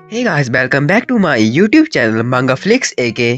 Hey guys, welcome back to my YouTube channel Mangaflicks AK.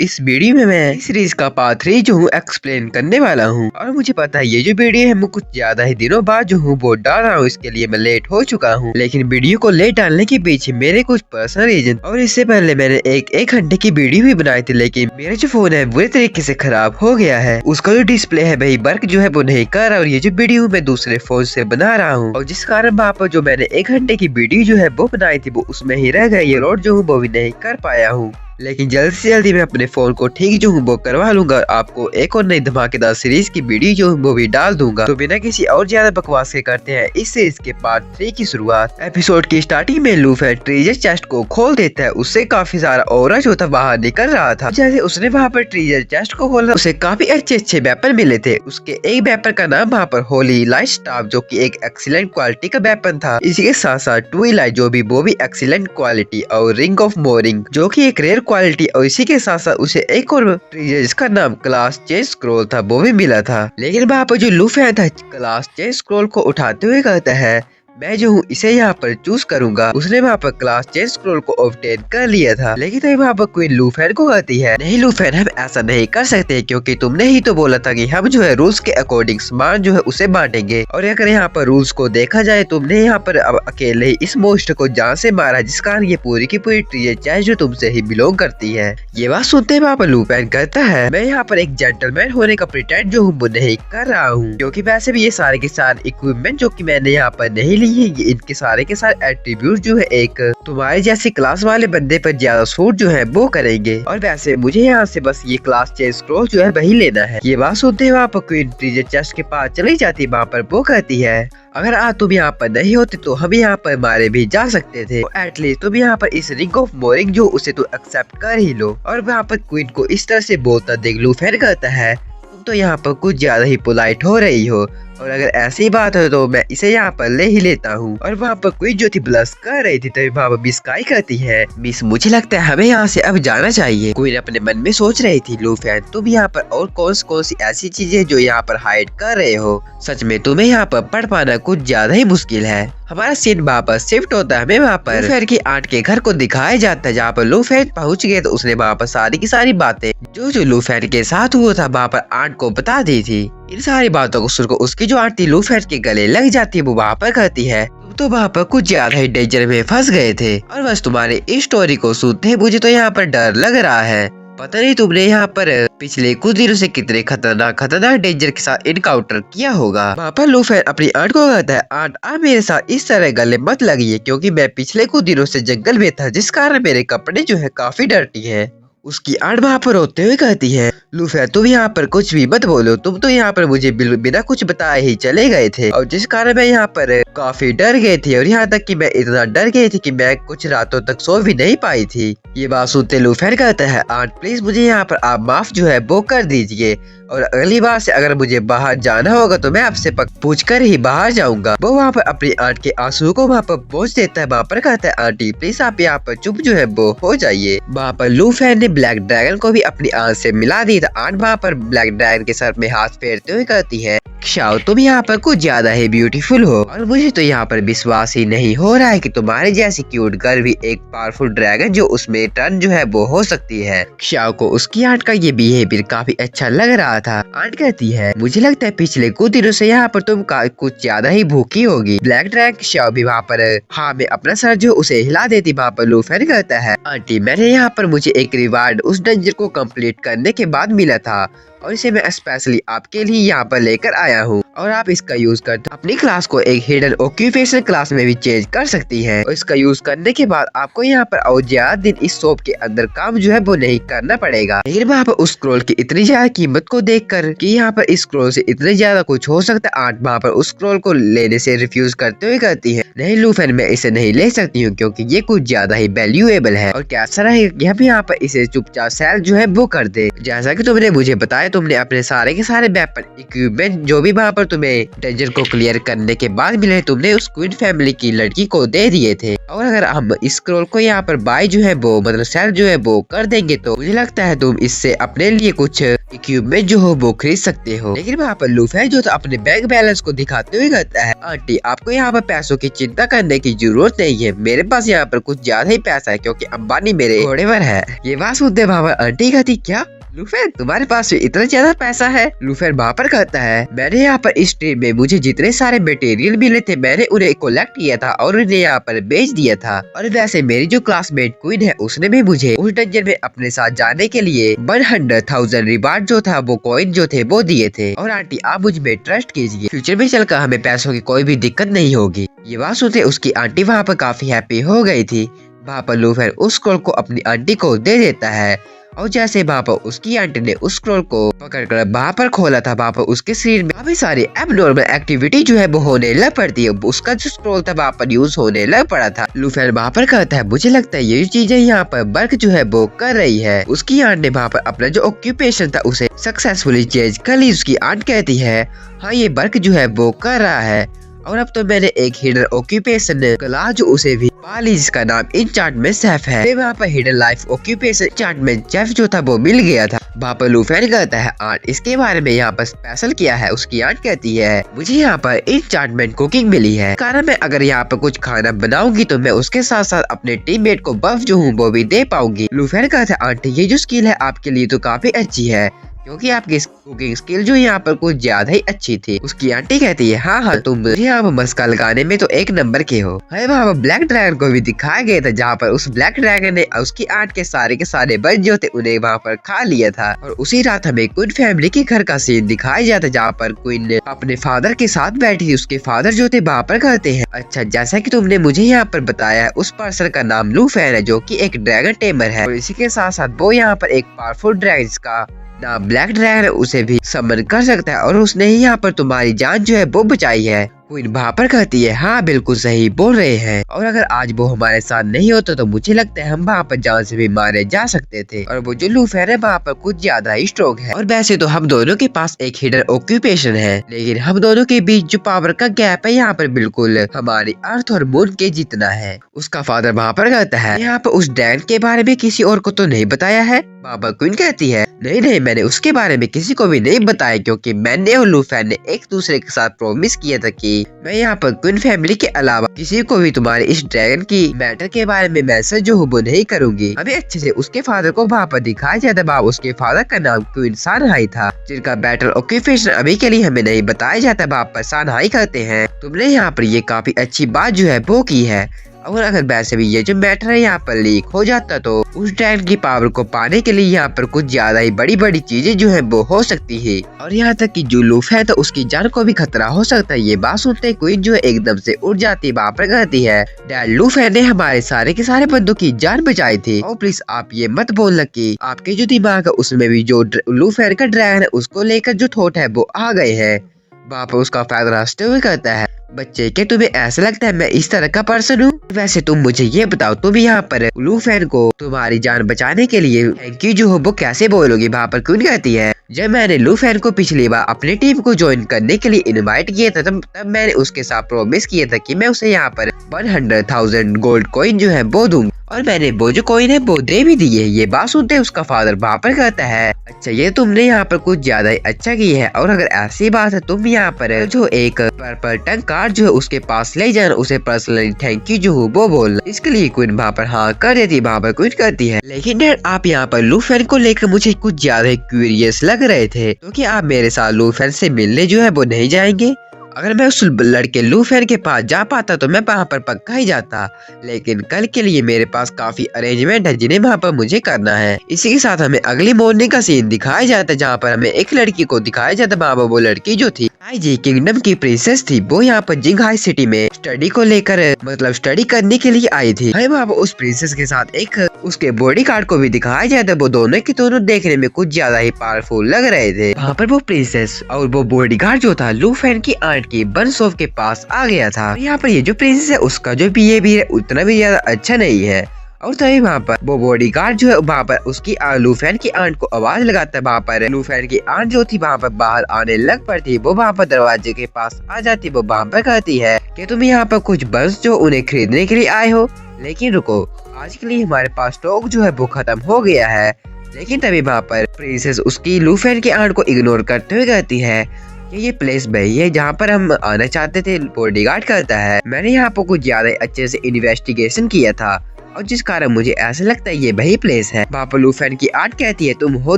इस video में मैं इस सीरीज का पार्ट 3 जो हूँ एक्सप्लेन करने वाला हूँ। और मुझे पता है ये जो वीडियो है मैं कुछ ज्यादा ही दिनों बाद जो हूँ वो डाल रहा हूँ, इसके लिए मैं लेट हो चुका हूँ। लेकिन वीडियो को लेट डालने के पीछे मेरे कुछ पर्सनल रीजन, और इससे पहले मैंने एक घंटे की वीडियो भी बनाई थी, लेकिन मेरा जो फोन है बुरे तरीके से खराब हो गया है। उसका जो डिस्प्ले है भाई वर्क जो है वो नहीं कर रहा, और ये जो वीडियो मैं दूसरे फोन से बना रहा हूँ, और जिस कारण वहाँ पर जो मैंने 1 घंटे की वीडियो जो है वो बनाई थी वो उसमें ही रह गई। ये लोड जो हूँ वो भी नहीं कर पाया हूँ, लेकिन जल्द से जल्दी मैं अपने फोन को ठीक जो हूँ वो करवा लूंगा। आपको एक और नई धमाकेदार सीरीज की वीडियो जो वो भी डाल दूंगा। तो बिना किसी और ज्यादा बकवास के करते हैं इस सीरीज के पार्ट 3 की शुरुआत। एपिसोड की स्टार्टिंग में लूफी ट्रेजर चेस्ट को खोल देता है, उससे काफी सारा ऑरा जो था बाहर निकल रहा था। जैसे उसने वहाँ पर ट्रेजर चेस्ट को खोला, उसे काफी अच्छे वेपन मिले थे। उसके एक वेपन का नाम वहाँ पर होली लाइट स्टाफ, जो की एक एक्सीलेंट क्वालिटी का वेपन था। इसी के साथ साथ ट्विलाइट जो भी वो भी एक्सीलेंट क्वालिटी, और रिंग ऑफ मोरिंग जो की एक रेयर क्वालिटी, और इसी के साथ साथ उसे एक और ट्रेजर जिसका नाम क्लास चेन स्क्रॉल था वो भी मिला था। लेकिन वहाँ पर जो लूफी था क्लास चेन स्क्रॉल को उठाते हुए कहता है मैं जो हूँ इसे यहाँ पर चूज करूंगा। उसने वहाँ पर क्लास चेन स्क्रॉल को ऑब्टेन कर लिया था। लेकिन तभी वहाँ पर क्वीन लूफी को कहती है नहीं लूफी, हम ऐसा नहीं कर सकते, क्योंकि तुमने ही तो बोला था कि हम जो है रूल्स के अकॉर्डिंग सामान जो है उसे बांटेंगे। और अगर यहाँ पर रूल्स को देखा जाए, तुमने यहाँ पर अब अकेले ही इस मोस्टर को जान से मारा, जिस कारण ये पूरी की पूरी ट्रेजर चेस्ट जो तुमसे ही बिलोंग करती है। ये बात सुनते वहाँ पर लूफी कहता है मैं यहाँ पर एक जेंटलमैन होने का प्रिटेंड जो हूँ वो नहीं कर रहा हूँ, क्योंकि वैसे भी ये सारे के सारे इक्विपमेंट जो की मैंने यहाँ पर नहीं ली है, इनके सारे के सारे एट्रीब्यूट जो है एक तुम्हारे जैसे क्लास वाले बंदे पर ज्यादा सूट जो है वो करेंगे। और वैसे मुझे यहाँ से बस ये क्लास चेन स्क्रॉल जो है वही लेना है। ये बात सुनते वहाँ पर क्वीन ट्रेजर चेस्ट के पास चली जाती। वहाँ पर वो कहती है अगर आज तुम यहाँ पर नहीं होते तो हम यहाँ पर मारे भी जा सकते थे। एटलीस्ट तुम यहाँ पर इस रिंग ऑफ मोरिंग जो उसे तो एक्सेप्ट कर ही लो। और वहाँ पर क्वीन को इस तरह से बोलता देख लूफी कहता है तुम तो यहाँ पर कुछ ज्यादा ही पोलाइट हो रही हो, और अगर ऐसी बात हो तो मैं इसे यहाँ पर ले ही लेता हूँ। और वहाँ पर क्वीन जो थी ब्लश कर रही थी, तभी वहाँ पर मिस काई कहती है मिस मुझे लगता है हमें यहाँ से अब जाना चाहिए। क्वीन अपने मन में सोच रही थी लूफी तुम यहाँ पर और कौन सी ऐसी चीजें जो यहाँ पर हाइड कर रहे हो, सच में तुम्हें यहाँ पर पढ़ पाना कुछ ज्यादा ही मुश्किल है। हमारा सीन वहाँ पर शिफ्ट होता है, हमें वहाँ पर लूफी की आंट के घर को दिखाया जाता है। जहाँ पर लूफी पहुँच गए तो उसने वहाँ पर सारी की सारी बातें जो लूफी के साथ हुआ था वहाँ पर आंट को बता दी थी। इन सारी बातों को सुनकर उसकी जो आंटी लूफी के गले लग जाती है, वो वहाँ पर कहती है तुम तो वहाँ पर कुछ ज्यादा ही डेंजर में फंस गए थे, और बस तुम्हारी इस स्टोरी को सुनते ही मुझे तो यहाँ पर डर लग रहा है। पता नहीं तुमने यहाँ पर पिछले कुछ दिनों से कितने खतरनाक डेंजर के साथ इनकाउंटर किया होगा। वहाँ पर लूफी अपनी आंट को कहता है आंट आप मेरे साथ इस तरह गले मत लगिए, क्योंकि मैं पिछले कुछ दिनों से जंगल में था, जिस कारण मेरे कपड़े जो है काफी डर्टी है। उसकी आंट वहाँ पर रोते हुए कहती है लूफी तुम यहाँ पर कुछ भी मत बोलो, तुम तो यहाँ पर मुझे बिना कुछ बताए ही चले गए थे, और जिस कारण मैं यहाँ पर काफी डर गई थी, और यहाँ तक कि मैं इतना डर गई थी कि मैं कुछ रातों तक सो भी नहीं पाई थी। ये बात सुनते लूफी कहता है आंट प्लीज मुझे यहाँ पर आप माफ जो है वो कर दीजिए, और अगली बार से अगर मुझे बाहर जाना होगा तो मैं आपसे पूछ कर ही बाहर जाऊंगा। वो वहाँ पर अपनी आंट के आंसू को वहाँ पर पहुँच देता है। वहाँ पर कहता है आंटी प्लीज आप यहाँ पर चुप जो है वो हो जाइए। वहाँ पर लूफी ने ब्लैक ड्रैगन को भी अपनी आंट से मिला दी। आंट वहाँ पर ब्लैक ड्रैगन के सर में हाथ फेरते हुए कहती है शाओ तुम यहाँ पर कुछ ज्यादा ही ब्यूटीफुल हो, और मुझे तो यहाँ पर विश्वास ही नहीं हो रहा है कि तुम्हारे जैसी क्यूट गर्ल भी एक पावरफुल ड्रैगन जो उसमें टर्न जो है वो हो सकती है। शाओ को उसकी आंट का ये बिहेवियर काफी अच्छा लग रहा था। आंट कहती है मुझे लगता है पिछले कुछ दिनों से यहाँ पर तुम कुछ ज्यादा ही भूखी होगी। ब्लैक ड्रैगन शाओ भी वहाँ पर हाँ में अपना सर जो उसे हिला देती। वहाँ पर लूफी कहता है आंटी मैंने यहाँ पर मुझे एक रिवार्ड उस डेंजर को कंप्लीट करने के बाद मिला था, और इसे मैं स्पेशली आपके लिए यहाँ पर लेकर आया हूँ, और आप इसका यूज करते अपनी क्लास को एक हिडन ऑक्यूपेशनल क्लास में भी चेंज कर सकती हैं। और इसका यूज करने के बाद आपको यहाँ पर और ज्यादा दिन इस शॉप के अंदर काम जो है वो नहीं करना पड़ेगा। लेकिन वहाँ पर उस स्क्रॉल की इतनी ज्यादा कीमत को देखकर कि यहाँ पर इस स्क्रॉल से इतने ज्यादा कुछ हो सकता है, आंट वहाँ पर उस स्क्रॉल को लेने से रिफ्यूज करते हुए कहती है नहीं लूफी मैं इसे नहीं ले सकती हूँ, क्योंकि ये कुछ ज्यादा ही वैल्यूएबल है, और कैसा रहेगा हम यहाँ पर इसे चुपचाप सेल जो है वो कर दे। जैसा की तुमने मुझे बताया तुमने अपने सारे के सारे वेपन इक्विपमेंट जो भी वहाँ पर तुम्हें डंजन को क्लियर करने के बाद मिले तुमने उस क्वीन फैमिली की लड़की को दे दिए थे। और अगर हम इस स्क्रॉल को यहाँ पर बाय जो है वो मतलब सेल जो है वो कर देंगे तो मुझे लगता है तुम इससे अपने लिए कुछ इक्विपमेंट जो हो वो खरीद सकते हो। लेकिन वहाँ पर लूफी जो था अपने बैंक बैलेंस को दिखाते हुए कहता है, आंटी आपको यहाँ पर पैसों की चिंता करने की जरूरत नहीं है, मेरे पास यहाँ पर कुछ ज्यादा ही पैसा है क्योंकि अंबानी मेरे घोड़े पर है। ये बात सुनते वहाँ पर आंटी कहती, क्या लूफी तुम्हारे पास इतना ज्यादा पैसा है? लूफी वहाँ पर कहता है, मैंने यहाँ पर इस ट्रेन में मुझे जितने सारे मटेरियल मिले थे मैंने उन्हें कलेक्ट किया था और उन्हें यहाँ पर बेच दिया था। और वैसे मेरी जो क्लासमेट क्वीन है उसने भी मुझे उस डंजन में अपने साथ जाने के लिए 100,000 रिवार्ड जो था वो कॉइन जो थे वो दिए थे। और आंटी आप मुझ में ट्रस्ट कीजिए, फ्यूचर में चलकर हमें पैसों की कोई भी दिक्कत नहीं होगी। ये बात सुनते उसकी आंटी वहाँ पर काफी हैप्पी हो गई थी। वहाँ पर लूफी उस स्क्रॉल को अपनी आंटी को दे देता है और जैसे वहाँ पर उसकी आंटी ने उस स्क्रॉल को पकड़कर वहाँ पर खोला था वहाँ पर उसके शरीर में काफी सारी एबनॉर्मल एक्टिविटी जो है वो होने लग पड़ती है। उसका जो स्क्रॉल था वहाँ पर यूज होने लग पड़ा था। लूफी वहाँ पर कहता है, मुझे लगता है ये चीजें यहाँ पर वर्क जो है वो कर रही है। उसकी आंट ने वहाँ पर अपना जो ऑक्यूपेशन था उसे सक्सेसफुली चेंज कर ली। उसकी आंट कहती है, हाँ ये वर्क जो है वो कर रहा है और अब तो मैंने एक हिडन ऑक्यूपेशन क्लास जो उसे भी पा ली जिसका नाम इनचार्टमेंट शेफ है। वहाँ पर हिडन लाइफ ऑक्यूपेशन इनचार्टमेंट शेफ जो था वो मिल गया था। वहाँ पर लूफी कहता है, आंट इसके बारे में यहाँ पर स्पेशल किया है। उसकी आंट कहती है, मुझे यहाँ पर इनचार्टमेंट कुकिंग मिली है, कारण मैं अगर यहाँ पर कुछ खाना बनाऊंगी तो मैं उसके साथ साथ अपने टीममेट को बफ जो हूँ वो भी दे पाऊंगी। लूफी कहता है, आंटी ये जो स्किल है आपके लिए तो काफी अच्छी है क्योंकि आपकी कुकिंग स्किल जो यहाँ पर कुछ ज्यादा ही अच्छी थी। उसकी आंटी कहती है, हाँ तुम यहाँ पर मस्का लगाने में तो एक नंबर के हो। वहाँ पर ब्लैक ड्रैगन को भी दिखाया गया था जहाँ पर उस ब्लैक ड्रैगन ने उसकी आंट के सारे बर्ड जो थे उन्हें वहाँ पर खा लिया था। और उसी रात हमें क्वीन फैमिली के घर का सीन दिखाया जाता जहाँ पर क्वीन अपने फादर के साथ बैठी थी। उसके फादर जो थे वहाँ पर कहते हैं, अच्छा जैसा की तुमने मुझे यहाँ पर बताया उस पर्सन का नाम लूफी है जो की एक ड्रैगन टेमर है और इसी के साथ साथ वो यहाँ पर एक पावरफुल ड्रैगन का ना ब्लैक ड्रैगन उसे भी समन कर सकता है और उसने ही यहाँ पर तुम्हारी जान जो है वो बचाई है। क्वीन वहाँ पर कहती है, हाँ बिल्कुल सही बोल रहे हैं और अगर आज वो हमारे साथ नहीं होता तो मुझे लगता है हम वहाँ पर जान से भी मारे जा सकते थे। और वो जो लूफी है वहाँ पर कुछ ज्यादा ही स्ट्रॉन्ग है और वैसे तो हम दोनों के पास एक हिडन ऑक्यूपेशन है लेकिन हम दोनों के बीच जो पावर का गैप है यहाँ पर बिल्कुल हमारी अर्थ और मून के जितना है। उसका फादर वहाँ पर कहता है, यहाँ पर उस ड्रैगन के बारे में किसी और को तो नहीं बताया है? बाबा क्वीन कहती है, नहीं मैंने उसके बारे में किसी को भी नहीं बताया क्योंकि मैंने और लूफी ने एक दूसरे के साथ प्रॉमिस किया था कि मैं यहाँ पर क्वीन फैमिली के अलावा किसी को भी तुम्हारे इस ड्रैगन की मैटर के बारे में मैसेज जो हो वो नहीं करूंगी। अभी अच्छे से उसके फादर को वहाँ पर दिखाया जाता है। उसके फादर का नाम क्वीन सानहाई था जिनका बैटल ऑक्यूपेशन अभी के लिए हमें नहीं बताया जाता। वहाँ पर सानहाई कहते हैं, तुमने यहाँ पर ये काफी अच्छी बात जो है वो की है और अगर वैसे भी ये जो मैटर है यहाँ पर लीक हो जाता तो उस ड्रैगन की पावर को पाने के लिए यहाँ पर कुछ ज्यादा ही बड़ी चीजें जो है वो हो सकती है और यहाँ तक कि जो लूफी है तो उसकी जान को भी खतरा हो सकता है। ये बात सुनते क्वीन जो है एकदम से उठ जाती है। वहाँ पर कहती है, डैड लूफी ने हमारे सारे के सारे बंदों की जान बचाई थी और प्लीज आप ये मत बोलना कि आपके जो दिमाग है उसमें भी जो लूफी का ड्रैगन है उसको लेकर जो थॉट है वो आ गए है। वहाँ पर उसका फादर हंसते हुए कहता है, बच्चे क्या तुम्हें ऐसा लगता है मैं इस तरह का पर्सन हूँ? वैसे तुम मुझे ये बताओ तुम यहाँ पर लूफी को तुम्हारी जान बचाने के लिए थैंक यू जो हो वो कैसे बोलोगी? वहाँ पर क्वीन कहती है, जब मैंने लूफी को पिछली बार अपनी टीम को ज्वाइन करने के लिए इनवाइट किया था तब मैंने उसके साथ प्रॉमिस किया था कि मैं उसे यहाँ पर 100,000 गोल्ड कॉइन जो है वो दूंगी और मैंने वो जो कॉइन है वो दे भी दी है। ये बात सुनते उसका फादर वहाँ पर कहता है, अच्छा ये तुमने यहाँ पर कुछ ज्यादा ही अच्छा की है और अगर ऐसी बात है तुम यहाँ पर जो एक पर्पल टंग कार्ड जो है उसके पास ले जाना उसे पर्सनली थैंक यू जो हो वो बोलना। इसके लिए क्वीन वहाँ पर हाँ कर देती। वहाँ पर क्वीन करती है, लेकिन डैड आप यहाँ पर लूफी को लेकर मुझे कुछ ज्यादा ही क्यूरियस लग रहे थे तो क्या आप मेरे साथ लूफी से मिलने जो है वो नहीं जाएंगे? अगर मैं उस लड़के लूफी के पास जा पाता तो मैं वहाँ पर पक्का ही जाता, लेकिन कल के लिए मेरे पास काफी अरेंजमेंट है जिन्हें वहाँ पर मुझे करना है। इसी के साथ हमें अगली मॉर्निंग का सीन दिखाया जाता है जहाँ पर हमें एक लड़की को दिखाया जाता है। वहाँ पर वो लड़की जो थी जी किंगडम की प्रिंसेस थी, वो यहाँ पर जिंगहाई सिटी में स्टडी को लेकर मतलब स्टडी करने के लिए आई थी। वहाँ पर उस प्रिंसेस के साथ एक उसके बॉडीगार्ड को भी दिखाया जाता है। वो दोनों के दोनों देखने में कुछ ज्यादा ही पावरफुल लग रहे थे। वहाँ पर वो प्रिंसेस और वो बॉडीगार्ड जो था लूफी की आंट की बर्नसोफ के पास आ गया था। यहाँ पर ये जो प्रिंसेस है उसका जो बिहेवियर है उतना भी ज्यादा अच्छा नहीं है और तभी वहाँ पर वो बॉडीगार्ड जो है वहाँ पर उसकी लूफेन की आंट को आवाज लगाता है। वहाँ पर लूफेन की आंट जो थी वहाँ पर बाहर आने लग पड़ती, वो वहाँ पर दरवाजे के पास आ जाती। वो वहाँ पर कहती है कि तुम यहाँ पर कुछ बंस जो उन्हें खरीदने के लिए आए हो, लेकिन रुको, आज के लिए हमारे पास स्टॉक जो है वो खत्म हो गया है। लेकिन तभी वहाँ पर प्रिंसेस उसकी लूफेन की आंट को इग्नोर करते हुए कहती है कि ये प्लेस वही है जहाँ पर हम आना चाहते थे। बॉडीगार्ड कहता है मैंने यहाँ पर कुछ ज्यादा अच्छे से इन्वेस्टिगेशन किया था और जिस कारण मुझे ऐसा लगता है ये वही प्लेस है। वहाँ पर लूफेन की आंट कहती है तुम हो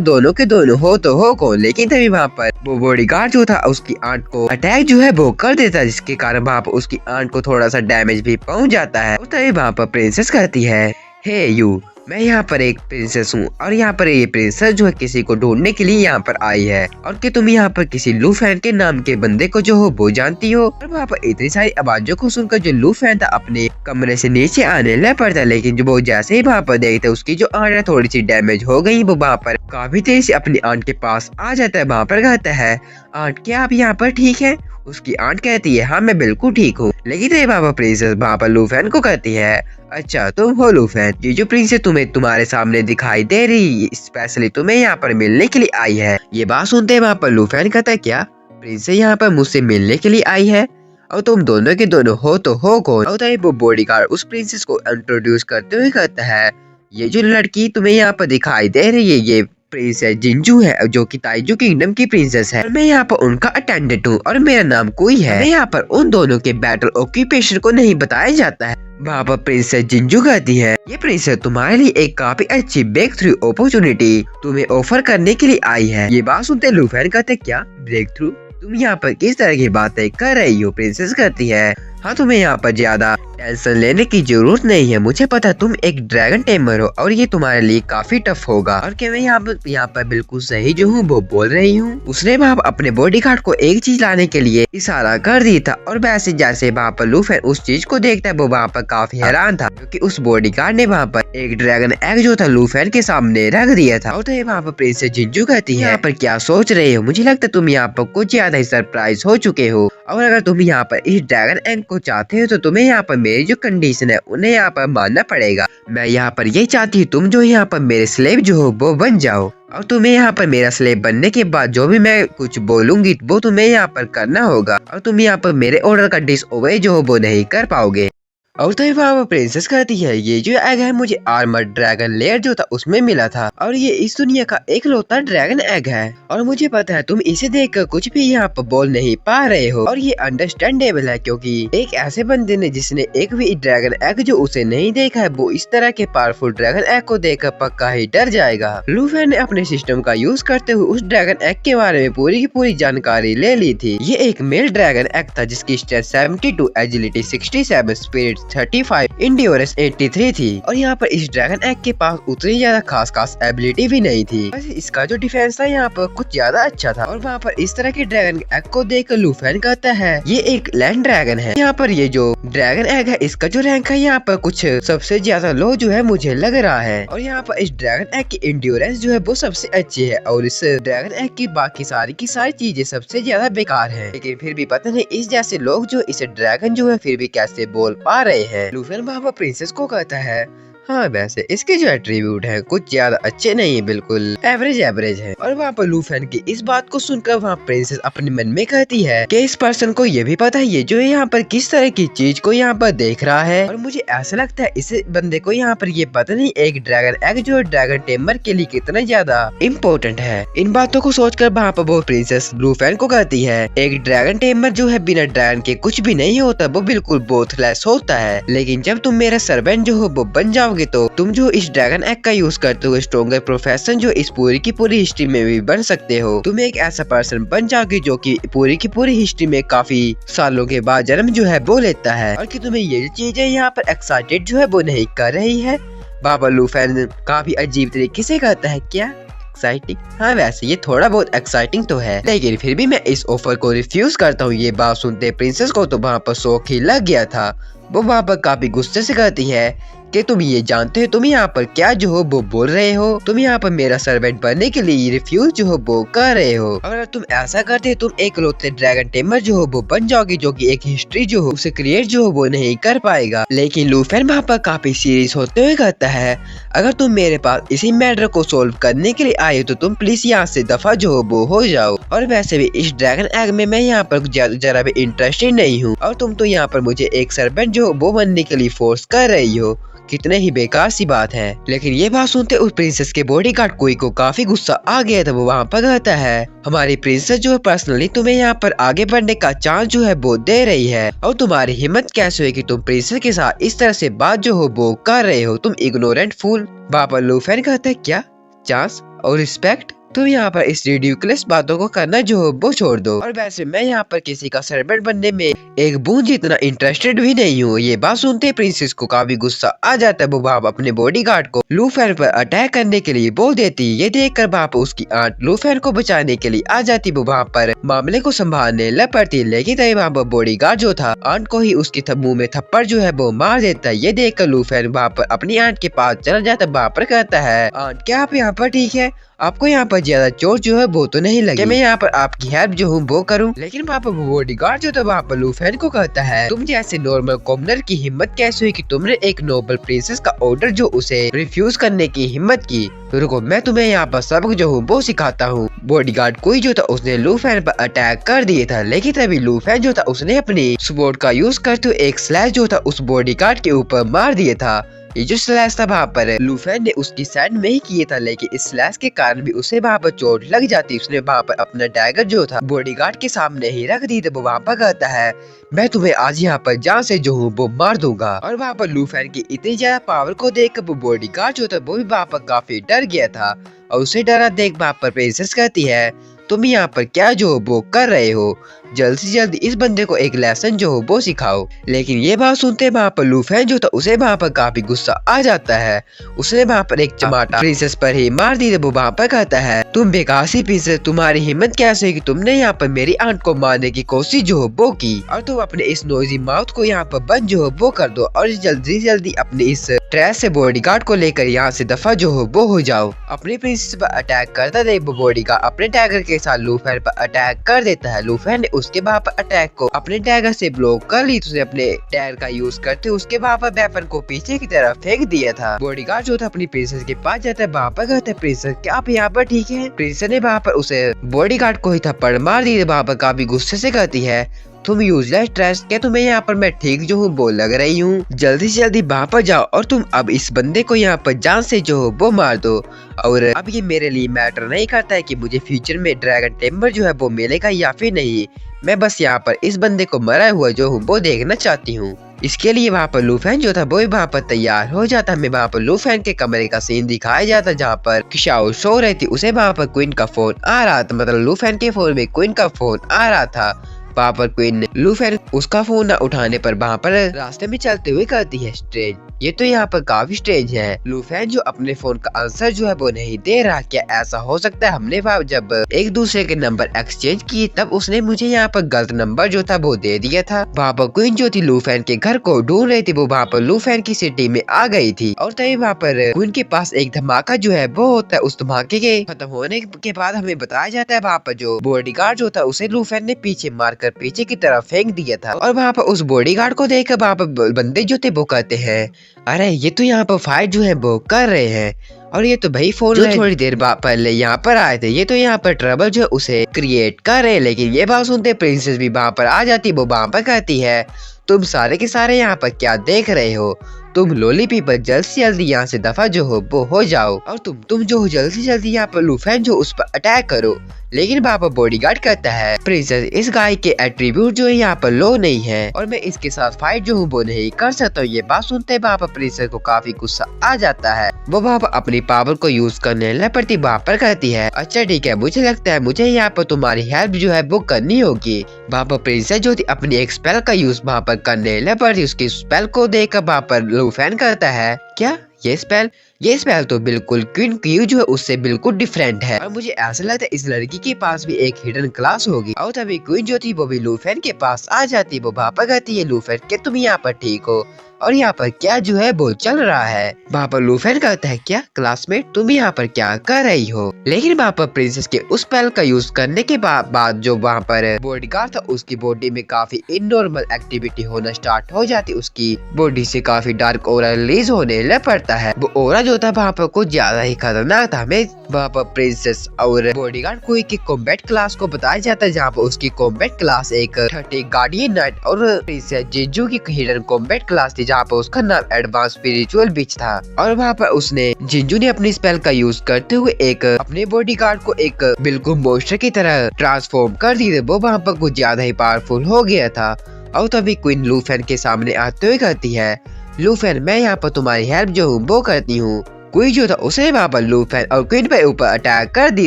दोनों के दोनों हो तो हो कौन। लेकिन तभी वहाँ पर वो बॉडीगार्ड जो था उसकी आंट को अटैक जो है वो कर देता है, जिसके कारण वहाँ पर उसकी आंट को थोड़ा सा डैमेज भी पहुँच जाता है। और तभी वहाँ पर प्रिंसेस कहती है हे यू, मैं यहाँ पर एक प्रिंसेस हूँ और यहाँ पर ये प्रिंसेस जो है किसी को ढूंढने के लिए यहाँ पर आई है और कि तुम यहाँ पर किसी लूफेन के नाम के बंदे को जो हो वो जानती हो। और वहाँ पर इतनी सारी आवाजों को सुनकर जो लूफेन था अपने कमरे से नीचे आने लग पड़ता, लेकिन जो वो जैसे ही वहाँ पर देखता उसकी जो आंट थोड़ी सी डैमेज हो गई, वो वहाँ पर काफी तेजी से अपनी आंट के पास आ जाता है। वहाँ पर कहता है आंट क्या आप यहाँ पर ठीक है? उसकी आंट कहती है हाँ मैं बिल्कुल ठीक हूँ। लेकिन ये वहाँ पर प्रिंसेस वहाँ पर लूफेन को कहती है अच्छा तुम हो लूफेन, ये जो प्रिंसेस तुम्हें तुम्हारे सामने दिखाई दे रही स्पेशली तुम्हें यहाँ पर मिलने के लिए आई है। ये बात सुनते वहाँ पर लूफेन कहता है क्या प्रिंसेस यहाँ पर मुझसे मिलने के लिए आई है और तुम दोनों के दोनों हो तो हो कौन। और वो बॉडीगार्ड उस प्रिंसेस को इंट्रोड्यूस करते हुए कहता है ये जो लड़की तुम्हें यहाँ पर दिखाई दे रही है ये प्रिंसेस जिंजू है जो कि ताइजू किंगडम की प्रिंसेस है। मैं यहाँ पर उनका अटेंडेंट हूँ और मेरा नाम कोई है। मैं यहाँ पर उन दोनों के बैटल ऑक्यूपेशन को नहीं बताया जाता है। वहाँ पर प्रिंसेस जिंजू कहती है ये प्रिंसेस तुम्हारे लिए एक काफी अच्छी ब्रेक थ्रू अपॉर्चुनिटी तुम्हें ऑफर करने के लिए आई है। ये बात सुनते लूफेन कहते क्या ब्रेक थ्रू, तुम यहाँ पर किस तरह की बातें कर रही हो। प्रिंसेस कहती है हाँ तुम्हें यहाँ पर ज्यादा टेंशन लेने की जरूरत नहीं है, मुझे पता तुम एक ड्रैगन टेमर हो और ये तुम्हारे लिए काफी टफ होगा। और क्या मैं यहाँ पर बिल्कुल सही जो हूँ वो बोल रही हूँ। उसने वहाँ अपने बॉडीगार्ड को एक चीज लाने के लिए इशारा कर दी था और वैसे जैसे वहाँ पर लूफेन उस चीज को देखता है वो वहाँ पर काफी हैरान था क्योंकि उस बॉडीगार्ड ने वहाँ पर एक ड्रैगन एग जो था लूफेन के सामने रख दिया था। और तो वहाँ पर प्रिंसेस जिंजू कहती है यहाँ पर क्या सोच रहे हो, मुझे लगता है तुम यहाँ पर कुछ ज्यादा ही सरप्राइज हो चुके हो और अगर तुम यहाँ पर इस ड्रैगन एग को चाहते हो तो तुम्हें यहाँ पर मेरी जो कंडीशन है उन्हें यहाँ पर मानना पड़ेगा। मैं यहाँ पर यही चाहती हूँ तुम जो यहाँ पर मेरे स्लेव जो हो वो बन जाओ और तुम्हें यहाँ पर मेरा स्लेव बनने के बाद जो भी मैं कुछ बोलूंगी वो तुम्हें यहाँ पर करना होगा और तुम यहाँ पर मेरे ऑर्डर का डिसओबे जो हो वो नहीं कर पाओगे। और तो वहाँ प्रिंसेस कहती है ये जो एग है मुझे आर्मर ड्रैगन लेयर जो था उसमें मिला था और ये इस दुनिया का एकलौता ड्रैगन एग है और मुझे पता है तुम इसे देखकर कुछ भी यहाँ पर बोल नहीं पा रहे हो और ये अंडरस्टैंडेबल है क्योंकि एक ऐसे बंदे ने जिसने एक भी ड्रैगन एग जो उसे नहीं देखा है वो इस तरह के पावरफुल ड्रैगन एग को देखकर पक्का ही डर जाएगा। लूफेन ने अपने सिस्टम का यूज करते हुए उस ड्रैगन एग के बारे में पूरी की पूरी जानकारी ले ली थी। ये एक मेल ड्रैगन एग था जिसकी स्ट्रेंथ 72, एजिलिटी 67, स्पिरिट 35, इंड्योरेंस 83 थी और यहाँ पर इस ड्रैगन एग के पास उतनी ज्यादा खास एबिलिटी भी नहीं थी। बस इसका जो डिफेंस था यहाँ पर कुछ ज्यादा अच्छा था। और वहाँ पर इस तरह के ड्रैगन एग को देखकर लूफेन कहता है ये एक लैंड ड्रैगन है। यहाँ पर ये जो ड्रैगन एग है इसका जो रैंक है यहाँ पर कुछ सबसे ज्यादा लो जो है मुझे लग रहा है और यहाँ पर इस ड्रैगन एग की इंड्योरेंस जो है वो सबसे अच्छी है और इस ड्रैगन एग की बाकी की सारी चीजें सबसे ज्यादा बेकार है। लेकिन फिर भी पता नहीं इस जैसे लोग जो इसे ड्रैगन जो है फिर भी कैसे बोल पा रहे हैं। लूफेन वहाँ पर प्रिंसेस को कहता है हाँ वैसे इसके जो एट्रीब्यूट हैं कुछ ज्यादा अच्छे नहीं है, बिल्कुल एवरेज है। और वहाँ पर लूफेन की इस बात को सुनकर वहाँ प्रिंसेस अपने मन में कहती है कि इस पर्सन को ये भी पता है ये जो यहाँ पर किस तरह की चीज को यहाँ पर देख रहा है और मुझे ऐसा लगता है इस बंदे को यहाँ पर ये पता नहीं एक ड्रैगन एग जो ड्रैगन टेमर के लिए कितना ज्यादा इम्पोर्टेंट है। इन बातों को सोचकर वहाँ पर वो प्रिंसेस लूफेन को कहती है एक ड्रैगन टेमर जो है बिना ड्रैगन के कुछ भी नहीं होता, वो बिल्कुल बोथलेस होता है। लेकिन जब तुम मेरा सर्वेंट जो हो वो बन जाओ तो तुम जो इस ड्रैगन एग का यूज करते हो स्ट्रॉन्गर प्रोफेशन जो इस पूरी की पूरी हिस्ट्री में भी बन सकते हो। तुम एक ऐसा पर्सन बन जाओगे जो कि पूरी की पूरी हिस्ट्री में काफी सालों के बाद जन्म जो है वो लेता है और कि तुम्हें ये चीजें यहाँ पर एक्साइटेड जो है वो नहीं कर रही है। बाबा लूफेन काफी अजीब तरीके से कहता है क्या एक्साइटिंग? हाँ वैसे ये थोड़ा बहुत एक्साइटिंग तो है लेकिन फिर भी मैं इस ऑफर को रिफ्यूज करता हूँ। ये बात सुनते प्रिंसेस को तो वहाँ पर शौक ही लग गया था। वो वहाँ पर काफी गुस्से से कहती है कि तुम ये जानते हो तुम यहाँ पर क्या जो हो वो बोल रहे हो? तुम यहाँ पर मेरा सर्वेंट बनने के लिए रिफ्यूज जो हो वो कर रहे हो। अगर तुम ऐसा करते तुम एक लौते ड्रैगन टेमर जो हो वो बन जाओगे, जो कि एक हिस्ट्री जो हो उसे क्रिएट जो हो वो नहीं कर पाएगा। लेकिन लूफेन वहाँ पर काफी सीरियस होते हुए कहता है, अगर तुम मेरे पास इसी मैटर को सोल्व करने के लिए आए तो तुम प्लीज यहाँ से दफा जो हो वो हो जाओ। और वैसे भी इस ड्रैगन एग में मैं यहाँ पर जरा भी इंटरेस्टेड नहीं हूँ, और तुम तो यहाँ पर मुझे एक सर्वेंट जो वो बनने के लिए फोर्स कर रही हो। कितने ही बेकार सी बात है। लेकिन ये बात सुनते उस प्रिंसेस के बॉडीगार्ड कोई को काफी गुस्सा आ गया था। वो वहाँ पर कहता है, हमारी प्रिंसेस जो है पर्सनली तुम्हें यहाँ पर आगे बढ़ने का चांस जो है वो दे रही है, और तुम्हारी हिम्मत कैसे हुई कि तुम प्रिंसेस के साथ इस तरह से बात जो हो वो कर रहे हो? तुम इग्नोरेंट फूल। वहाँ पर लूफेन कहता है, क्या चांस और रिस्पेक्ट? तुम यहाँ पर इस रिडिकुलस बातों को करना जो हो वो छोड़ दो। और वैसे मैं यहाँ पर किसी का सर्वेंट बनने में एक बूंद जितना इंटरेस्टेड भी नहीं हूँ। ये बात सुनते प्रिंसेस को काफी गुस्सा आ जाता है। वो बाप अपने बॉडीगार्ड को लूफेन पर अटैक करने के लिए बोल देती। ये देखकर बाप उसकी आंट लूफेन को बचाने के लिए आ जाती। वो वहाँ पर मामले को संभालने लग पड़ती, लेकिन तभी वहाँ पर बॉडीगार्ड जो था आंट को ही उसके मुंह में थप्पड़ जो है वो मार देता है। ये देखकर लूफेन वहाँ पर अपनी आंट के पास चला जाता। वहाँ पर कहता है, आंट क्या आप यहाँ पर ठीक है? आपको यहाँ पर ज्यादा चोट जो है वो तो नहीं लगी? मैं यहाँ पर आपकी हेल्प जो हूँ वो करूँ? लेकिन वहाँ पर बॉडीगार्ड जो था वहाँ पर लूफेन को कहता है, तुम जैसे नॉर्मल कॉमनर की हिम्मत कैसे हुई कि तुमने एक नोबल प्रिंसेस का ऑर्डर जो उसे रिफ्यूज करने की हिम्मत की? रुको मैं तुम्हें यहाँ पर सबक जो हूँ वो सिखाता हूँ। बॉडीगार्ड कोई जो था उसने लूफेन पर अटैक कर दिया था, लेकिन तभी लूफेन जो था उसने अपनी स्वॉर्ड का यूज करते हुए एक स्लैश जो था उस बॉडीगार्ड के ऊपर मार दिया था। ये जो स्लैश था वहाँ पर लूफेन ने उसकी साइड में ही किया था, लेकिन इस स्लैश के कारण भी उसे वहाँ पर चोट लग जाती। उसने वहाँ पर अपना डैगर जो था बॉडीगार्ड के सामने ही रख दी। वो वहाँ पर कहता है, मैं तुम्हें आज यहाँ पर जान से जो हूँ वो मार दूंगा। और वहाँ पर लूफेन की इतनी ज्यादा पावर को देखकर वो बॉडीगार्ड जो था वो भी वहाँ पर काफी डर गया था, और उसे डरा देख वहाँ पर प्रिंसेस कहती है, तुम यहाँ पर क्या जो वो कर रहे हो? जल्द से जल्द इस बंदे को एक लेसन जो हो वो सिखाओ। लेकिन ये बात सुनते वहाँ पर लूफेन जो था उसे वहाँ पर काफी गुस्सा आ जाता है। उसने वहाँ पर एक चमाटा प्रिंसेस पर ही मार दी। वो वहाँ पर कहता है, तुम बेकार सी प्रिंसेस, तुम्हारी हिम्मत कैसे है कि तुमने यहाँ पर मेरी आंट को मारने की कोशिश जो हो वो की? और तुम अपने इस नोजी माउथ को यहाँ पर बंद जो हो वो कर दो, और जल्दी जल्दी अपने इस ट्रैश से बॉडीगार्ड को लेकर यहाँ से दफा जो हो वो हो जाओ। अपनी प्रिंसेस पर अटैक करता देख वो बॉडीगार्ड अपने टैगर के साथ लूफेन पर अटैक कर देता है। लूफेन ने उसके वहाँ पर अटैक को अपने डैगर से ब्लॉक कर ली। उसने अपने डैगर का यूज करते उसके वहाँ पर वेपन को पीछे की तरफ फेंक दिया था। बॉडीगार्ड जो था अपनी प्रिंसेस के पास जाता है। वहाँ पर कहता है, प्रिंसेस क्या आप यहाँ पर ठीक है? प्रिंसेस ने वहाँ पर उसे बॉडीगार्ड को ही थप्पड़ मार दी। वहाँ पर काफी गुस्से से कहती है, तुम यूजलेस ट्रैश, क्या तुम्हें यहाँ पर मैं ठीक जो हूँ वो लग रही हूँ? जल्दी से जल्दी वहाँ पर जाओ और तुम अब इस बंदे को यहाँ पर जान से जो हो वो मार दो। और अब ये मेरे लिए मैटर नहीं करता है कि मुझे फ्यूचर में ड्रैगन टेम्पर जो है वो मिलेगा या फिर नहीं। मैं बस यहाँ पर इस बंदे को मरा हुआ जो हूँ वो देखना चाहती हूँ। इसके लिए वहाँ पर लूफेन जो था वो भी वहाँ पर तैयार हो जाता। हमें वहाँ पर लूफेन के कमरे का सीन दिखाया जाता जहाँ पर किशाओ सो रही थी। उसे वहाँ पर क्वीन का फोन आ रहा था, मतलब लूफेन के फोन में क्वीन का फोन आ रहा था। वहाँ पर क्वीन लूफेन उसका फोन न उठाने पर वहाँ पर रास्ते में चलते हुए कहती है, स्ट्रेंज, ये तो यहाँ पर काफी स्ट्रेंज है। लूफेन जो अपने फोन का आंसर जो है वो नहीं दे रहा। क्या ऐसा हो सकता है हमने वहाँ जब एक दूसरे के नंबर एक्सचेंज किए तब उसने मुझे यहाँ पर गलत नंबर जो था वो दे दिया था? वहाँ पर क्वीन जो थी लूफेन के घर को ढूंढ रही थी। वो वहाँ पर लूफेन की सिटी में आ गई थी, और तभी वहाँ पर क्वीन के पास एक धमाका जो है वो होता है। उस धमाके के खत्म होने के बाद हमें बताया जाता है वहाँ पर जो बॉडीगार्ड जो था उसे लूफेन ने पीछे मारकर पीछे की तरफ फेंक दिया था। और वहाँ पर उस बॉडीगार्ड को देखकर वहाँ पर बंदे जो थे वो कहते हैं, अरे ये तो यहाँ पर फाइट जो है वो कर रहे हैं, और ये तो भाई फोन जो थोड़ी देर पहले यहाँ पर आए थे, ये तो यहाँ पर ट्रबल जो उसे क्रिएट कर रहे हैं। लेकिन ये बात सुनते प्रिंसेस भी वहाँ पर आ जाती। वो वहाँ पर कहती है, तुम सारे के सारे यहाँ पर क्या देख रहे हो? तुम लोली पीपल जल्द से जल्दी यहाँ से दफा जो हो वो हो जाओ, और तुम जो हो जल्दी से जल्दी यहाँ पर लूफेन जो उस पर अटैक करो। लेकिन वहाँ पर बॉडीगार्ड कहता है, प्रिंसेस इस गाय के एट्रीब्यूट जो है यहाँ पर लो नहीं है, और मैं इसके साथ फाइट जो हूँ वो नहीं कर सकता हूँ। ये बात सुनते वहाँ पर प्रिंसेस को काफी गुस्सा आ जाता है। वो वहाँ पर अपनी पावर को यूज करने लग पड़ती। वहाँ पर कहती है, अच्छा ठीक है, मुझे लगता है मुझे यहाँ पर तुम्हारी हेल्प जो है वो करनी होगी। वहाँ पर प्रिंसेस जो थी अपनी एक स्पेल का यूज वहाँ पर करने लग पड़ती। उसकी स्पेल को देखकर वहाँ पर लूफेन करता है, क्या ये स्पेल तो बिल्कुल क्वीन क्यू जो है उससे बिल्कुल डिफरेंट है, और मुझे ऐसा लगता है इस लड़की के पास भी एक हिडन क्लास होगी। और तभी क्वीन जो थी वो भी लूफेन के पास आ जाती। वो वहाँ पर कहती है, लूफेन क्या तुम यहाँ पर ठीक हो? और यहाँ पर क्या जो है वो चल रहा है। वहाँ पर लूफेन कहता है क्या क्लासमेट तुम यहाँ पर क्या कर रही हो। लेकिन वहाँ पर प्रिंसेस के उस स्पेल का यूज करने के बाद जो वहाँ पर बॉडीगार्ड था उसकी बॉडी में काफी इननॉर्मल एक्टिविटी होना स्टार्ट हो जाती। उसकी बॉडी से काफी डार्क ओरा रिलीज होने लग पड़ता है। वो ओरा जो था वहाँ पर कुछ ज्यादा ही खतरनाक था। हमें वहाँ पर प्रिंसेस और बॉडीगार्ड को एक कॉम्बैट क्लास को बताया जाता है, जहाँ पर उसकी कॉम्बैट क्लास एक 30 गार्डियन नाइट और प्रिंसेस जिंजू की हिडन कॉम्बैट क्लास थी, जहाँ पर उसका नाम एडवांस स्पिरिचुअल बीच था। और वहाँ पर उसने जिंजू ने अपनी स्पेल का यूज करते हुए एक अपने बॉडीगार्ड को एक बिल्कुल मॉन्स्टर की तरह ट्रांसफॉर्म कर दी। वो वहाँ पर कुछ ज्यादा ही पावरफुल हो गया था। और तभी क्वीन लूफेन के सामने आते हुए कहती है लूफेन मैं यहाँ पर तुम्हारी हेल्प जो हूँ वो करती हूँ। क्वीन जो था उसे वहाँ पर लूफेन और क्वीन पे ऊपर अटैक कर दी।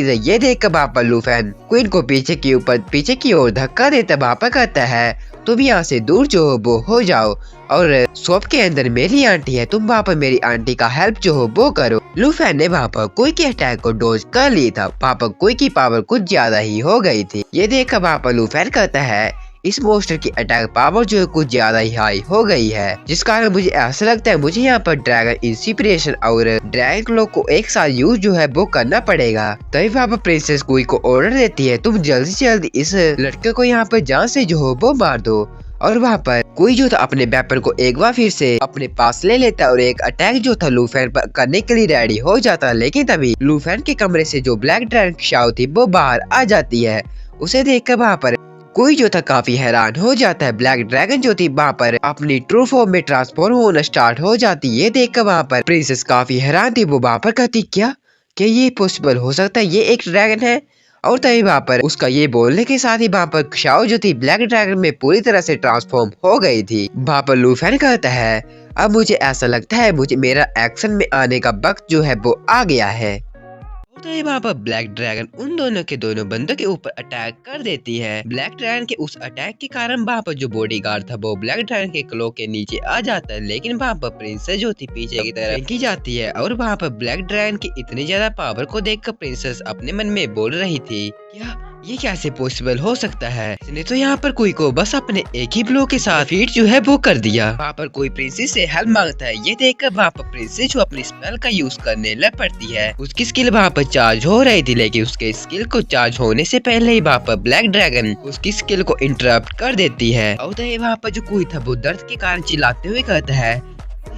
ये देख कर वहाँ पर लूफेन क्वीन को पीछे की ओर धक्का देता वहाँ पर कहता है तुम यहाँ से दूर जो हो वो हो जाओ और शॉप के अंदर मेरी आंटी है, तुम वहाँ पर मेरी आंटी का हेल्प जो हो वो करो। लूफेन ने वहाँ पर कोई के अटैक को डोज कर लिया था। वहाँ पर कोई की पावर कुछ ज्यादा ही हो गई थी। ये देख कर वहाँ पर लूफेन कहता है इस मोस्टर की अटैक पावर जो है कुछ ज्यादा ही हाई हो गई है, जिस कारण मुझे ऐसा लगता है मुझे यहाँ पर ड्रैगन इंस्पिरेशन और ड्रैगन क्लो को एक साथ यूज जो है वो करना पड़ेगा। तभी वहाँ पर प्रिंसेस क्वी को ऑर्डर देती है तुम जल्दी से जल्दी इस लड़के को यहाँ पर जान से जो हो वो मार दो। और वहाँ पर कोई जो था अपने वेपन को एक बार फिर से अपने पास ले लेता और एक अटैक जो था लूफेन पर करने के लिए रेडी हो जाता। लेकिन तभी लूफेन के कमरे से जो ब्लैक ड्रैगन शाओ थी वो बाहर आ जाती है। उसे देखकर वहाँ पर कोई जो था काफी हैरान हो जाता है। ब्लैक ड्रैगन जो थी वहाँ पर अपनी ट्रू फॉर्म में ट्रांसफॉर्म होना स्टार्ट हो जाती है। ये देखकर वहाँ पर प्रिंसेस काफी हैरान थी। वो वहाँ पर कहती क्या ये पॉसिबल हो सकता है, ये एक ड्रैगन है। और तभी वहाँ पर उसका ये बोलने के साथ ही वहाँ पर शाओ जो थी ब्लैक ड्रैगन में पूरी तरह से ट्रांसफॉर्म हो गई थी। वहाँ पर लूफेन कहता है अब मुझे ऐसा लगता है मुझे मेरा एक्शन में आने का वक्त जो है वो आ गया है। तो ये वहाँ पर ब्लैक ड्रैगन उन दोनों बंदों के ऊपर अटैक कर देती है। ब्लैक ड्रैगन के उस अटैक के कारण वहाँ पर जो बॉडीगार्ड था वो ब्लैक ड्रैगन के क्लो के नीचे आ जाता है। लेकिन वहाँ पर प्रिंसेस जो थी पीछे की तरफ फेंकी जाती है। और वहाँ पर ब्लैक ड्रैगन की इतनी ज्यादा पावर को देखकर प्रिंसेस अपने मन में बोल रही थी क्या ये कैसे पॉसिबल हो सकता है, इसने तो यहाँ पर कोई को बस अपने एक ही ब्लो के साथ फीट जो है वो कर दिया। वहाँ पर कोई प्रिंसेस से हेल्प मांगता है। ये देखकर वहाँ पर प्रिंसेस जो अपनी स्पेल का यूज करने लग पड़ती है। उसकी स्किल वहाँ पर चार्ज हो रही थी, लेकिन उसके स्किल को चार्ज होने से पहले ही वहाँ पर ब्लैक ड्रैगन उसकी स्किल को इंटरप्ट कर देती है। और वहाँ पर जो कोई था वो दर्द के कारण चिल्लाते हुए कहता है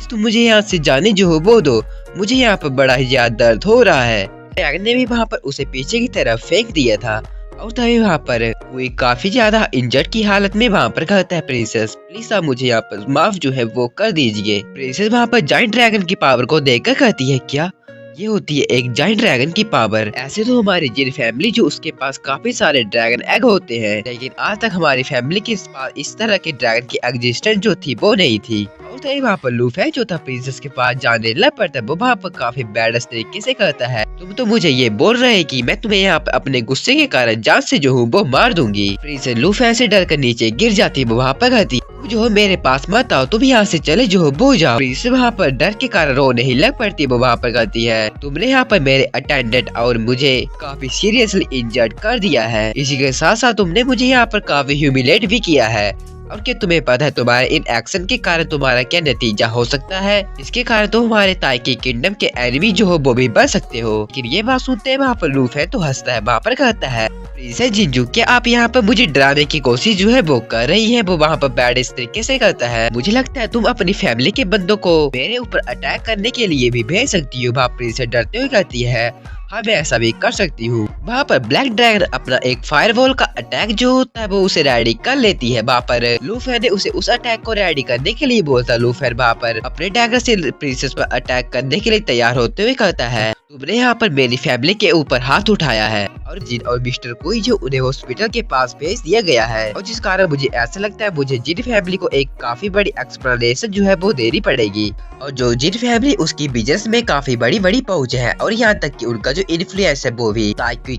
तुम मुझे यहाँ से जाने जो हो वो दो, मुझे यहाँ पर बड़ा ही ज्यादा दर्द हो रहा है। ड्रैगन ने भी वहाँ पर उसे पीछे की तरफ फेंक दिया था। और तभी वहाँ पर कोई काफी ज्यादा इंजर्ड की हालत में वहाँ पर कहता है प्रिंसेस प्लीज आप मुझे यहाँ पर माफ जो है वो कर दीजिए। प्रिंसेस वहाँ पर जाइंट ड्रैगन की पावर को देखकर कहती है क्या ये होती है एक जाइंट ड्रैगन की पावर। ऐसे तो हमारी जिन फैमिली जो उसके पास काफी सारे ड्रैगन एग होते हैं, लेकिन आज तक हमारी फैमिली के पास इस तरह के ड्रैगन की एग्जिस्टेंस जो थी वो नहीं थी। और तभी वहाँ पर लूफेन जो था प्रिंसेस के पास जाने लग पड़ता है। वो वहाँ पर काफी बैडस तरीके से कहता है तुम तो मुझे ये बोल रहे हैं कि मैं तुम्हें यहाँ पर अपने गुस्से के कारण जान से जो हूँ वो मार दूंगी। प्रिंसेस लूफेन से डर कर नीचे गिर जाती। वो वहाँ पर कहती जो हो मेरे पास मत आओ, तुम यहाँ से चले जो हो वो जाओ। प्रिंसेस वहाँ पर डर के कारण रोने ही लग पड़ती। वो वहाँ पर कहती है तुमने यहाँ पर मेरे अटेंडेंट और मुझे काफी सीरियसली इंजर्ड कर दिया है। इसी के साथ साथ तुमने मुझे यहाँ पर काफी ह्यूमिलेट भी किया है। और क्या तुम्हें पता है तुम्हारे इन एक्शन के कारण तुम्हारा क्या नतीजा हो सकता है? इसके कारण तो हमारे ताइकी किंगडम के एनिमी जो हो वो भी बन सकते हो। लेकिन ये बात सुनते हैं वहाँ पर लूफेन तो हंसता है। वहाँ पर कहता है प्रिंसेस जिंजू क्या आप यहाँ पर मुझे डराने की कोशिश जो है वो कर रही है? वो वहाँ पर बैड इस तरीके से कहता है मुझे लगता है तुम अपनी फैमिली के बंदों को मेरे ऊपर अटैक करने के लिए भी भेज सकती हो। वहाँ प्रिंसेस डरते हुए कहती है हाँ मैं ऐसा भी कर सकती हूँ। वहाँ पर ब्लैक ड्रैगन अपना एक फायरवॉल का अटैक जो होता है वो उसे रेडी कर लेती है। वहाँ पर लूफेन ने उसे उस अटैक को रेडी करने के लिए बोलता। लूफेन वहाँ पर अपने डैगर से प्रिंसेस पर अटैक करने के लिए तैयार होते हुए कहता है तुमने यहाँ पर मेरी फैमिली के ऊपर हाथ उठाया है और जिन और मिस्टर कोई जो उन्हें हॉस्पिटल के पास भेज दिया गया है। और जिस कारण मुझे ऐसा लगता है मुझे जिन फैमिली को एक काफी बड़ी एक्सप्लेनेशन जो है वो देनी पड़ेगी। और जो जिन फैमिली उसकी बिजनेस में काफी बड़ी पहुंच है और यहाँ तक कि उनका जो इन्फ्लुएंस है वो भी ताइकी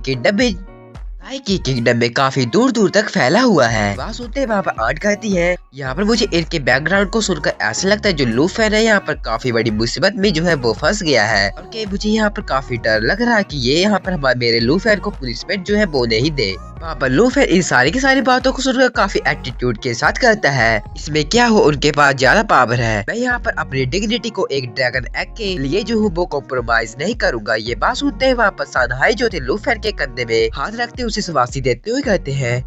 किंगडम में काफी दूर तक फैला हुआ है। वहाँ सुनते वहाँ पर आंट कहती है यहाँ पर मुझे इनके बैकग्राउंड को सुनकर ऐसा लगता है जो लूफेन है यहाँ पर काफी बड़ी मुसीबत में जो है वो फंस गया है। और कि मुझे यहाँ पर काफी डर लग रहा है कि ये यहाँ पर मेरे लूफेन को पुलिसमेंट जो है वो नहीं दे। वहाँ पर लूफेन इन सारी की सारी बातों को सुनकर काफी एटीट्यूड के साथ कहता है, इसमें क्या हो, उनके पास ज्यादा पावर है, मैं यहाँ पर अपनी डिग्निटी को एक ड्रैगन एग के लिए जो हूँ वो कॉम्प्रोमाइज नहीं करूंगा। ये बात सुनते हैं वहाँ पर सानहाई जो थे लूफेन के कंधे में हाथ रखते उसे शाबाशी देते हुए कहते हैं,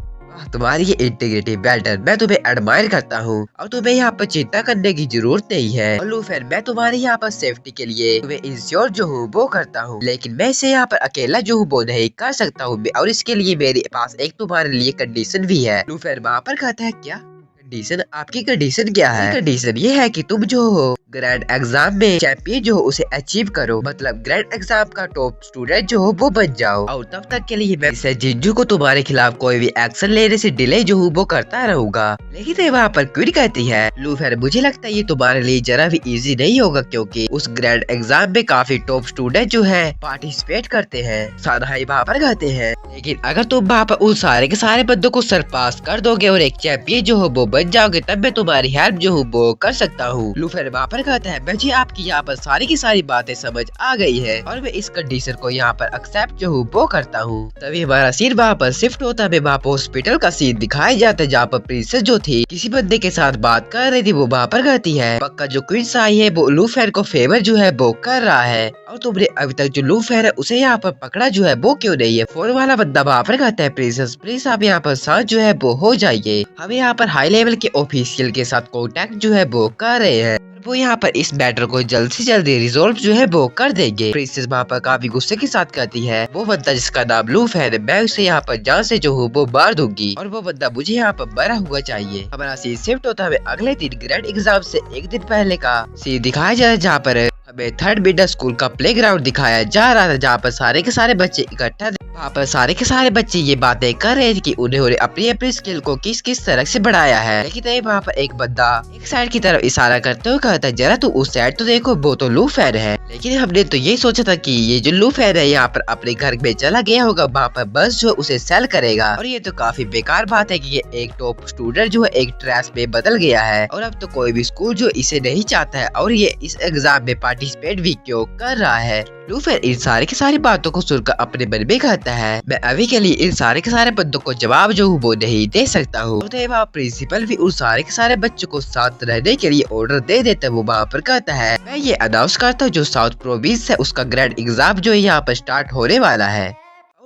तुम्हारी ये इंटीग्रिटी बेल्टर, मैं तुम्हें एडमायर करता हूँ और तुम्हें यहाँ पर चिंता करने की जरूरत नहीं है। और लूफेन, मैं तुम्हारे यहाँ पर सेफ्टी के लिए तुम्हें इंश्योर जो हूँ वो करता हूँ, लेकिन मैं इसे यहाँ पर अकेला जो हूँ वो नहीं कर सकता हूँ और इसके लिए मेरे पास एक तुम्हारे लिए कंडीशन भी है। लूफेन वहाँ पर कहता है, क्या कंडीशन? आपकी कंडीशन क्या है? कंडीशन ये है कि तुम जो हो ग्रैंड एग्जाम में चैंपियन जो हो उसे अचीव करो, मतलब ग्रैंड एग्जाम का टॉप स्टूडेंट जो हो वो बन जाओ, और तब तक के लिए मैं इसे जिंजू को तुम्हारे खिलाफ कोई भी एक्शन लेने से डिले जो हूँ वो करता रहूंगा। लेकिन वहाँ पर क्वीन कहती है, लूफेन मुझे लगता है ये तुम्हारे लिए जरा भी इजी नहीं होगा, क्योंकि उस ग्रैंड एग्जाम में काफी टॉप स्टूडेंट जो है पार्टिसिपेट करते हैं। सानहाई वहाँ पर कहते हैं, लेकिन अगर तुम वहाँ पर उन सारे के सारे बंदों को सरपास कर दोगे और एक चैंपियन जो हो वो बन जाओगे, तब मैं तुम्हारी हेल्प जो हूँ वो कर सकता हूँ। लूफेन वहाँ पर कहता है, मुझे आपकी यहाँ पर सारी की सारी बातें समझ आ गई है और मैं इस कंडीशन को यहाँ पर एक्सेप्ट जो हूँ वो करता हूँ। तभी हमारा सीन वहाँ पर शिफ्ट होता है, वहाँ पर हॉस्पिटल का सीन दिखाया जाता है, जहाँ पर प्रिंसेस जो थी किसी बंदे के साथ बात कर रही थी। वो वहाँ पर कहती है, पक्का जो क्वींस आई है वो लूफेन को फेवर जो है वो कर रहा है, और तुमने अभी तक जो लूफेन है उसे यहाँ पर पकड़ा जो है वो क्यों नहीं है? फोन वाला बंदा वहाँ पर कहता है, प्रिंसेस प्लीज आप यहाँ पर साथ जो है वो हो जाइए, हमें यहाँ पर हाई लेवल के ऑफिशियल के साथ कॉन्टेक्ट जो है वो कर रहे हैं, वो यहाँ पर इस मैटर को जल्द से जल्द रिजोल्व जो है वो कर देंगे। प्रिंसेस वहाँ पर काफी गुस्से के साथ कहती है, वो बंदा जिसका नाम लूफेन है मैं उसे यहाँ पर जान से जो हूँ वो मार दूंगी, और वो बंदा मुझे यहाँ पर मरा हुआ चाहिए। हमारा सीन शिफ्ट होता है अगले दिन ग्रैंड एग्जाम से एक दिन पहले का सीन दिखाया जाए, जहाँ पर हमें थर्ड मिडल स्कूल का प्लेग्राउंड दिखाया जा रहा था, जहाँ पर सारे के सारे बच्चे इकट्ठा थे। वहाँ पर सारे के सारे बच्चे ये बातें कर रहे थे कि उन्होंने अपनी अपनी स्किल को किस किस तरह से बढ़ाया है। लेकिन वहाँ पर एक बंदा एक साइड की तरफ इशारा करते हुए कहता है, जरा तू उस साइड तो देखो, वो तो लूफेन है। लेकिन हमने तो ये सोचा था कि ये जो लूफेन है यहाँ पर अपने घर में चला गया होगा, वहाँ पर बस जो उसे सेल करेगा, और ये तो काफी बेकार बात है कि ये एक टॉप स्टूडेंट जो है एक ट्रैश में बदल गया है, और अब तो कोई भी स्कूल जो इसे नहीं चाहता है, और ये इस एग्जाम में पार्टिसिपेट भी क्यों कर रहा है। लूफेन इन सारी की सारी बातों को सुनकर अपने मन में कहता है, मैं अभी के लिए इन सारे के सारे बंदों को जवाब जो हूँ वो नहीं दे सकता हूँ। तो प्रिंसिपल भी उन सारे के सारे बच्चों को साथ रहने के लिए ऑर्डर दे देता है। वो वहाँ पर कहता है, मैं ये अनाउंस करता हूँ जो साउथ प्रोविंस है उसका ग्रैंड एग्जाम जो यहाँ पर स्टार्ट होने वाला है।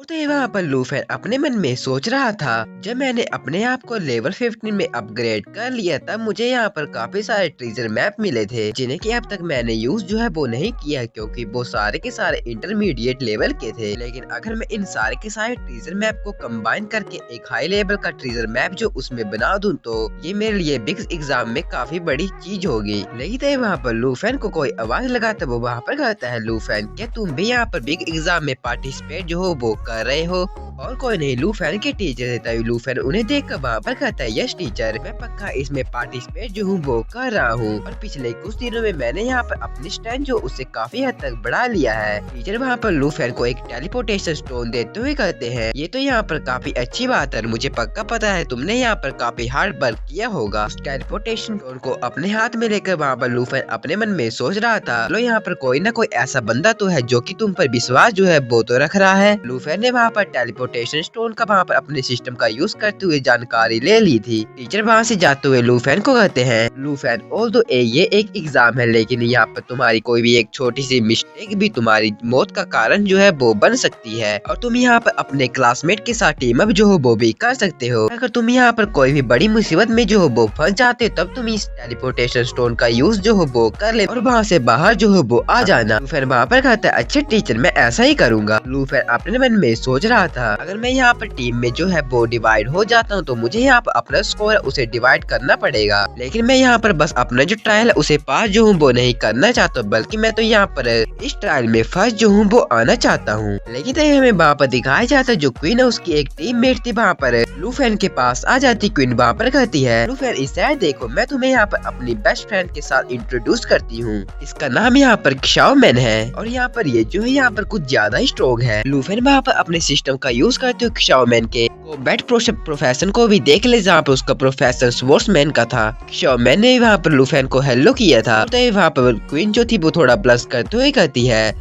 तो वहाँ पर लूफेन अपने मन में सोच रहा था, जब मैंने अपने आप को लेवल 15 में अपग्रेड कर लिया तब मुझे यहाँ पर काफी सारे ट्रेजर मैप मिले थे, जिन्हें कि अब तक मैंने यूज जो है वो नहीं किया, क्योंकि वो सारे के सारे इंटरमीडिएट लेवल के थे। लेकिन अगर मैं इन सारे के सारे ट्रेजर मैप को कंबाइन करके एक हाई लेवल का ट्रेजर मैप जो उसमें बना दूं, तो ये मेरे लिए बिग एग्जाम में काफी बड़ी चीज होगी। लेकिन वहाँ पर लूफेन को कोई आवाज लगाता, वो वहाँ पर कहता है, लूफेन क्या तुम भी यहाँ पर बिग एग्जाम में पार्टिसिपेट जो हो वो कर रहे हो? और कोई नहीं, लूफेन के टीचर है। तभी लूफेन उन्हें देखकर वहाँ पर कहता है, यस टीचर, मैं पक्का इसमें पार्टिसिपेट जो हूँ वो कर रहा हूँ, और पिछले कुछ दिनों में मैंने यहाँ पर अपनी स्टैंड जो उसे काफी हद तक बढ़ा लिया है। टीचर वहाँ पर लूफेन को एक टेलीपोर्टेशन स्टोन देते हुए कहते हैं, ये तो यहाँ पर काफी अच्छी बात है, मुझे पक्का पता है तुमने यहाँ पर काफी हार्ड वर्क किया होगा। उस टेलीपोर्टेशन स्टोन को अपने हाथ में लेकर वहाँ पर लूफेन अपने मन में सोच रहा था, लो यहाँ पर कोई ना कोई ऐसा बंदा तो है जो कि तुम पर विश्वास जो है वो तो रख रहा है। लूफेन ने वहाँ पर टेलीपोर्टेशन स्टोन का वहाँ पर अपने सिस्टम का यूज करते हुए जानकारी ले ली थी। टीचर वहाँ से जाते हुए लूफेन को कहते हैं, लूफेन ऑल्दो ये एक एग्जाम है, लेकिन यहाँ पर तुम्हारी कोई भी एक छोटी सी मिस्टेक भी तुम्हारी मौत का कारण जो है वो बन सकती है, और तुम यहाँ पर अपने क्लासमेट के साथ टीम अप जो हो वो भी कर सकते हो। अगर तुम यहाँ पर कोई भी बड़ी मुसीबत में जो हो वो फंस जाते हो, तब तुम इस टेलीपोर्टेशन स्टोन का यूज जो हो वो कर ले और वहाँ से बाहर जो हो वो आ जाना। लूफेन वहाँ पर कहता है, अच्छा टीचर मैं ऐसा ही करूँगा। लूफेन अपने मन में सोच रहा था, अगर मैं यहाँ पर टीम में जो है वो डिवाइड हो जाता हूँ तो मुझे यहाँ पर अपना स्कोर उसे डिवाइड करना पड़ेगा, लेकिन मैं यहाँ पर बस अपना जो ट्रायल है उसे पास जो हूँ वो नहीं करना चाहता, बल्कि मैं तो यहाँ पर इस ट्रायल में फर्स्ट जो हूँ वो आना चाहता हूँ। लेकिन हमें वहाँ पर दिखाया जाता है, जो क्वीन है उसकी एक टीममेट थी वहाँ पर लूफेन के पास आ जाती। क्वीन वहाँ पर कहती है, लूफेन इस साइड देखो, मैं तुम्हें यहाँ पर अपनी बेस्ट फ्रेंड के साथ इंट्रोड्यूस करती हूँ, इसका नाम यहाँ पर क्षाओमैन है, और यहाँ पर ये जो है यहाँ पर कुछ ज्यादा ही स्ट्रॉन्ग है। लूफेन वहाँ पर अपने सिस्टम का यूज करते हुए क्षाओमैन के कॉम्बैट प्रोफेशन को भी देख ले, जहाँ पर उसका प्रोफेशन स्वॉर्ड्समैन का था। क्षाओमैन ने वहाँ पर लूफेन को हेलो किया था। तो वहाँ पर क्वीन जो थी वो थोड़ा ब्लश करते हुए कहती है,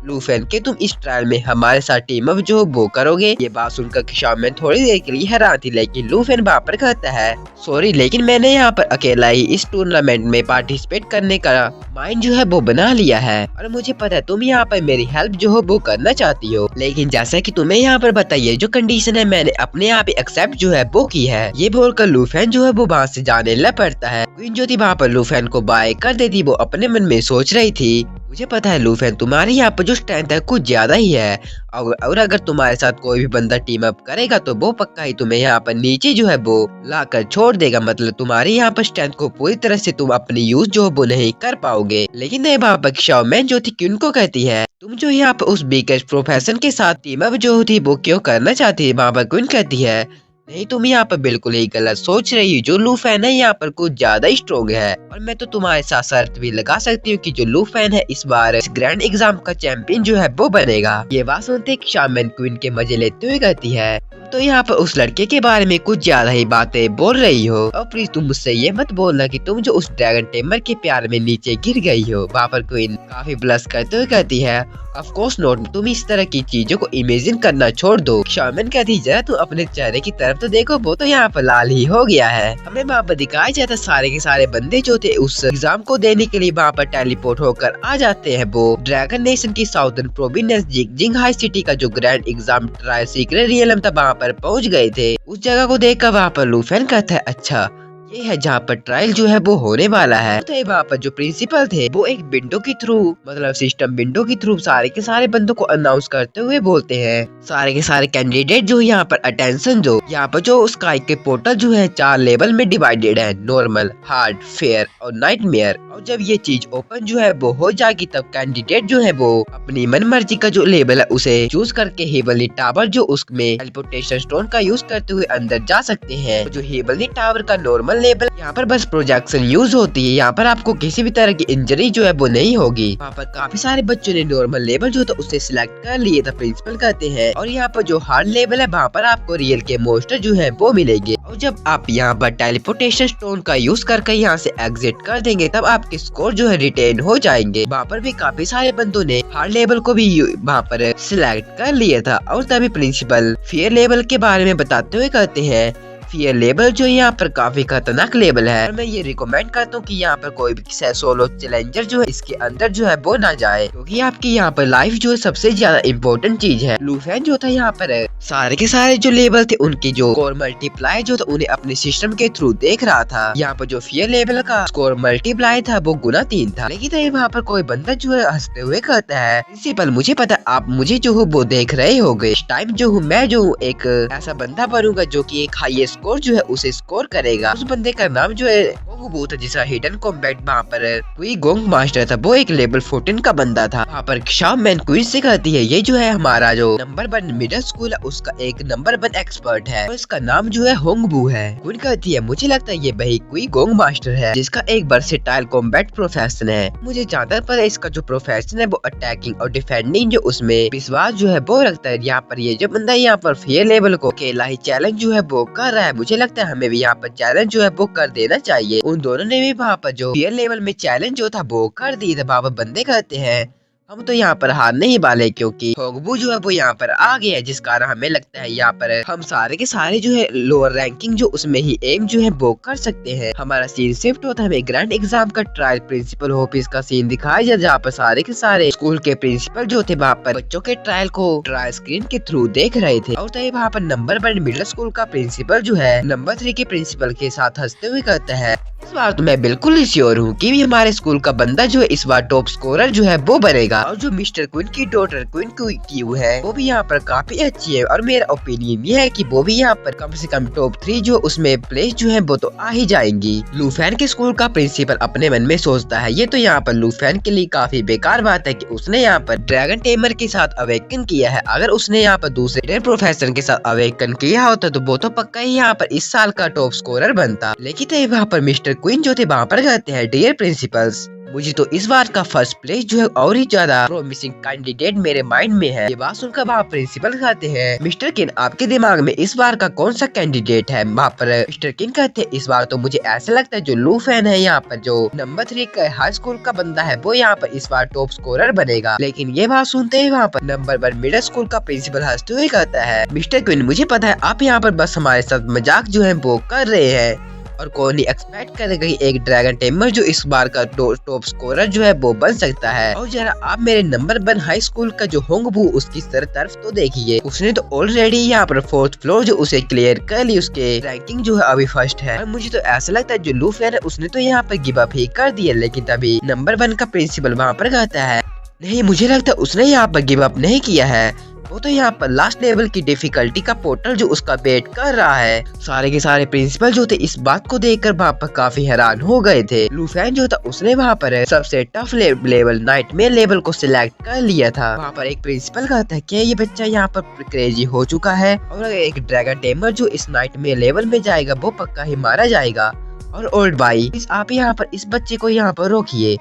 लूफेन के तुम इस ट्रायल में हमारे साथ टीम अप जो वो करोगे। ये बात सुनकर शाओमेन थोड़ी देर के लिए हैरान थी, लेकिन लूफेन वहाँ पर कहता है सॉरी, लेकिन मैंने यहाँ पर अकेला ही इस टूर्नामेंट में पार्टिसिपेट करने का माइंड जो है वो बना लिया है, और मुझे पता है तुम यहाँ पर मेरी हेल्प जो है वो करना चाहती हो, लेकिन जैसा कि तुम्हें यहाँ पर बताइए जो कंडीशन है मैंने अपने आप ही एक्सेप्ट जो है वो की है। ये बोलकर लूफेन जो है वो वहाँ से जाने लग पड़ता है। क्वीन जो थी वहाँ पर लूफेन को बाय कर देती, वो अपने मन में सोच रही थी मुझे पता है लूफेन तुम्हारे यहाँ पर जो स्ट्रेंथ है कुछ ज्यादा ही है, और अगर तुम्हारे साथ कोई भी बंदा टीम अप करेगा तो वो पक्का ही तुम्हें यहाँ पर नीचे जो है वो लाकर छोड़ देगा। मतलब तुम्हारे यहाँ पर स्ट्रेंथ को पूरी तरह से तुम अपनी यूज जो वो नहीं कर पाओगे। लेकिन नहीं वहाँ पर शाओमेन जो थी क्वीन को कहती है तुम जो यहाँ पर उस बिगेस्ट प्रोफेसर के साथ टीम अप जो थी वो क्यों करना चाहती है। वहाँ पर क्वीन कहती है नहीं, तुम यहाँ पर बिल्कुल ही गलत सोच रही हो। जो लूफेन है यहाँ पर कुछ ज्यादा स्ट्रॉन्ग है, और मैं तो तुम्हारे साथ शर्त भी लगा सकती हूँ कि जो लूफेन है इस बार इस ग्रैंड एग्जाम का चैंपियन जो है वो बनेगा। ये बात सुनते शाओमेन क्वीन के मजे लेते हुए कहती है तो यहाँ पर उस लड़के के बारे में कुछ ज्यादा ही बातें बोल रही हो, और प्लीज तुम मुझसे ये मत बोलना कि तुम जो उस ड्रैगन टेमर के प्यार में नीचे गिर गई हो। वहाँ पर क्वीन काफी ब्लश करते हुए कहती है ऑफ कोर्स नॉट, तुम इस तरह की चीजों को इमेजिन करना छोड़ दो। शाओमेन कहती जरा तुम अपने चेहरे की तरफ तो देखो, वो तो यहाँ पर लाल ही हो गया है। हमें वहाँ पर दिखाया जाता सारे के सारे बंदे जो थे उस एग्जाम को देने के लिए वहाँ पर टेलीपोर्ट होकर आ जाते हैं। वो ड्रैगन नेशन की साउथर्न प्रोविंस जिंगहाई सिटी का जो grand exam trial secret realm था वहाँ पर पहुँच गए थे। उस जगह को देखकर वहाँ पर लूफेन कहता है अच्छा ये है जहाँ पर ट्रायल जो है वो होने वाला है। तो वहाँ पर जो प्रिंसिपल थे वो एक विंडो के थ्रू मतलब सिस्टम विंडो के थ्रू सारे के सारे बंदों को अनाउंस करते हुए बोलते हैं सारे के सारे कैंडिडेट जो यहाँ पर अटेंशन जो यहाँ पर जो स्काई के पोर्टल जो है 4 लेवल में डिवाइडेड है, नॉर्मल, हार्ड, फेयर और नाइटमेयर। और जब ये चीज ओपन जो है वो हो जाएगी तब कैंडिडेट जो है वो अपनी मन मर्जी का जो लेवल है उसे चूज करके हेवनली टावर जो उसमें टेलीपोर्टेशन स्टोन का यूज करते हुए अंदर जा सकते हैं। जो हेवनली टावर का नॉर्मल लेवल यहाँ पर बस प्रोजेक्शन यूज होती है, यहाँ पर आपको किसी भी तरह की इंजरी जो है वो नहीं होगी। वहाँ पर काफी सारे बच्चों ने नॉर्मल लेवल जो था उसे सिलेक्ट कर लिए था, प्रिंसिपल कहते हैं। और यहाँ पर जो हार्ड लेवल है वहाँ पर आपको रियल के मोस्टर जो है वो मिलेंगे। और जब आप यहाँ पर टेलीपोर्टेशन स्टोन का यूज करके यहाँ से एग्जिट कर देंगे तब आपके स्कोर जो है रिटेन हो जाएंगे। वहाँ पर भी काफी सारे बंदों ने हार्ड लेवल को भी वहाँ पर सिलेक्ट कर लिया था। और तभी प्रिंसिपल फेयर लेवल के बारे में बताते हुए कहते हैं फियर लेवल जो यहाँ पर काफी खतरनाक लेवल है, और मैं ये रिकमेंड करता हूँ कि यहाँ पर कोई भी सोलो चैलेंजर जो है इसके अंदर जो है वो ना जाए, क्योंकि आपकी यहाँ पर लाइफ जो है सबसे ज्यादा इम्पोर्टेंट चीज है। लूफेन जो था यहाँ पर सारे के सारे जो लेवल थे उनकी जो स्कोर मल्टीप्लाई जो था उन्हें अपने सिस्टम के थ्रू देख रहा था। यहाँ पर जो फियर लेवल का स्कोर मल्टीप्लाई था वो गुना 3 था। लेकिन वहाँ पर कोई बंदा जो है हंसते हुए कहता है प्रिंसिपल मुझे पता आप मुझे जो वो देख रहे होगे, इस टाइम जो हूँ मैं जो एक ऐसा बंदा बनूंगा जो की एक हाईएस्ट स्कोर जो है उसे स्कोर करेगा। उस बंदे का नाम जो है वो था जिसका हिडन कॉम्बैट वहाँ पर कोई गोंग मास्टर था, वो एक लेवल 14 का बंदा था। वहाँ पर शाओमेन क्वीन से कहती है ये जो है हमारा जो नंबर 1 मिडिल स्कूल है उसका एक नंबर 1 एक्सपर्ट है और इसका नाम जो है होंगबू है। क्वीन कहती है मुझे लगता है ये वही कोई गोंग मास्टर है जिसका एक वर्सेटाइल कॉम्बैट प्रोफेशन है। मुझे ज्यादा पर इसका जो प्रोफेशन है वो अटैकिंग और डिफेंडिंग जो उसमें विश्वास जो है वो रखता है। यहाँ पर ये जो बंदा यहाँ पर फेयर लेवल को अकेला ही चैलेंज जो है वो कर रहा है, मुझे लगता है हमें भी यहाँ पर चैलेंज जो है वो कर देना चाहिए। उन दोनों ने भी वहाँ पर जो फेयर लेवल में चैलेंज जो था वो कर दी था। वहाँ पर बंदे कहते हैं हम तो यहाँ पर हार नहीं वाले क्योंकि होंगबू जो है वो यहाँ पर आ गया है, जिस कारण हमें लगता है यहाँ पर हम सारे के सारे जो है लोअर रैंकिंग जो उसमें ही एम जो है वो कर सकते हैं। हमारा सीन शिफ्ट होता है, हमें ग्रैंड एग्जाम का ट्रायल प्रिंसिपल ऑफिस का सीन दिखाया जाए जहाँ पर सारे के सारे स्कूल के प्रिंसिपल जो थे वहाँ पर बच्चों के ट्रायल को ट्रायल स्क्रीन के थ्रू देख रहे थे। और तभी वहाँ पर नंबर 1 मिडिल स्कूल का प्रिंसिपल जो है नंबर 3 के प्रिंसिपल के साथ हंसते हुए कहता है इस बार तो मैं बिल्कुल ही श्योर हूँ कि हमारे स्कूल का बंदा जो है इस बार टॉप स्कोरर जो है वो बनेगा। और जो मिस्टर क्वीन की डॉटर क्वीन क्यू है वो भी यहाँ पर काफी अच्छी है और मेरा ओपिनियन ये है कि वो भी यहाँ पर कम से कम टॉप 3 जो उसमें प्लेस जो है वो तो आ ही जाएंगी। लूफेन के स्कूल का प्रिंसिपल अपने मन में सोचता है ये तो यहाँ पर लूफेन के लिए काफी बेकार बात है कि उसने यहाँ पर ड्रैगन टेमर के साथ अवेकन किया है। अगर उसने यहाँ पर दूसरे प्रोफेसर के साथ अवेकन किया होता तो वो तो पक्का ही यहाँ पर इस साल का टॉप स्कोरर बनता। लेकिन वहाँ पर मिस्टर क्वीन जो थे वहाँ पर कहते हैं डियर प्रिंसिपल्स मुझे तो इस बार का फर्स्ट प्लेस जो है और ही ज्यादा प्रोमिसिंग कैंडिडेट मेरे माइंड में है। ये बात सुनकर वहाँ प्रिंसिपल कहते हैं, मिस्टर किन आपके दिमाग में इस बार का कौन सा कैंडिडेट है? वहाँ पर मिस्टर किन कहते हैं, इस बार तो मुझे ऐसा लगता है जो लू फैन है यहाँ पर जो नंबर 3 का हाई स्कूल का बंदा है वो यहाँ पर इस बार टॉप स्कोरर बनेगा। लेकिन ये बात सुनते ही वहाँ पर नंबर 1 मिडिल स्कूल का प्रिंसिपल हंसते हुए कहता है, मिस्टर क्विन मुझे पता है आप यहाँ पर बस हमारे साथ मजाक जो है वो कर रहे हैं और कौन ही एक्सपेक्ट करेगा एक ड्रैगन टेमर जो इस बार का टॉप स्कोरर जो है वो बन सकता है। और जरा आप मेरे नंबर 1 हाई स्कूल का जो होंगबू उसकी तरफ तो देखिए, उसने तो ऑलरेडी यहाँ पर 4th फ्लोर जो उसे क्लियर कर ली, उसके रैंकिंग जो है अभी फर्स्ट है। और मुझे तो ऐसा लगता है जो लू फैन है उसने तो यहाँ पर गिव अप ही कर दिया। लेकिन तभी नंबर 1 का प्रिंसिपल वहाँ पर कहता है, नहीं मुझे लगता है उसने यहाँ पर गिव अप नहीं किया है, वो तो यहाँ पर लास्ट लेवल की डिफिकल्टी का पोर्टल जो उसका वेट कर रहा है। सारे के सारे प्रिंसिपल जो थे इस बात को देखकर वहाँ पर काफी हैरान हो गए थे। लू फैन जो था उसने वहाँ पर सबसे टफ लेवल नाइटमेयर लेवल को सिलेक्ट कर लिया था। वहाँ पर एक प्रिंसिपल कहता है कि ये बच्चा यहाँ पर क्रेजी हो चुका है और एक ड्रैगन टेमर जो इस नाइटमेयर लेवल में जाएगा वो पक्का ही मारा जाएगा। और ओल्ड भाई आप यहाँ पर इस बच्चे को यहाँ पर रोकिए।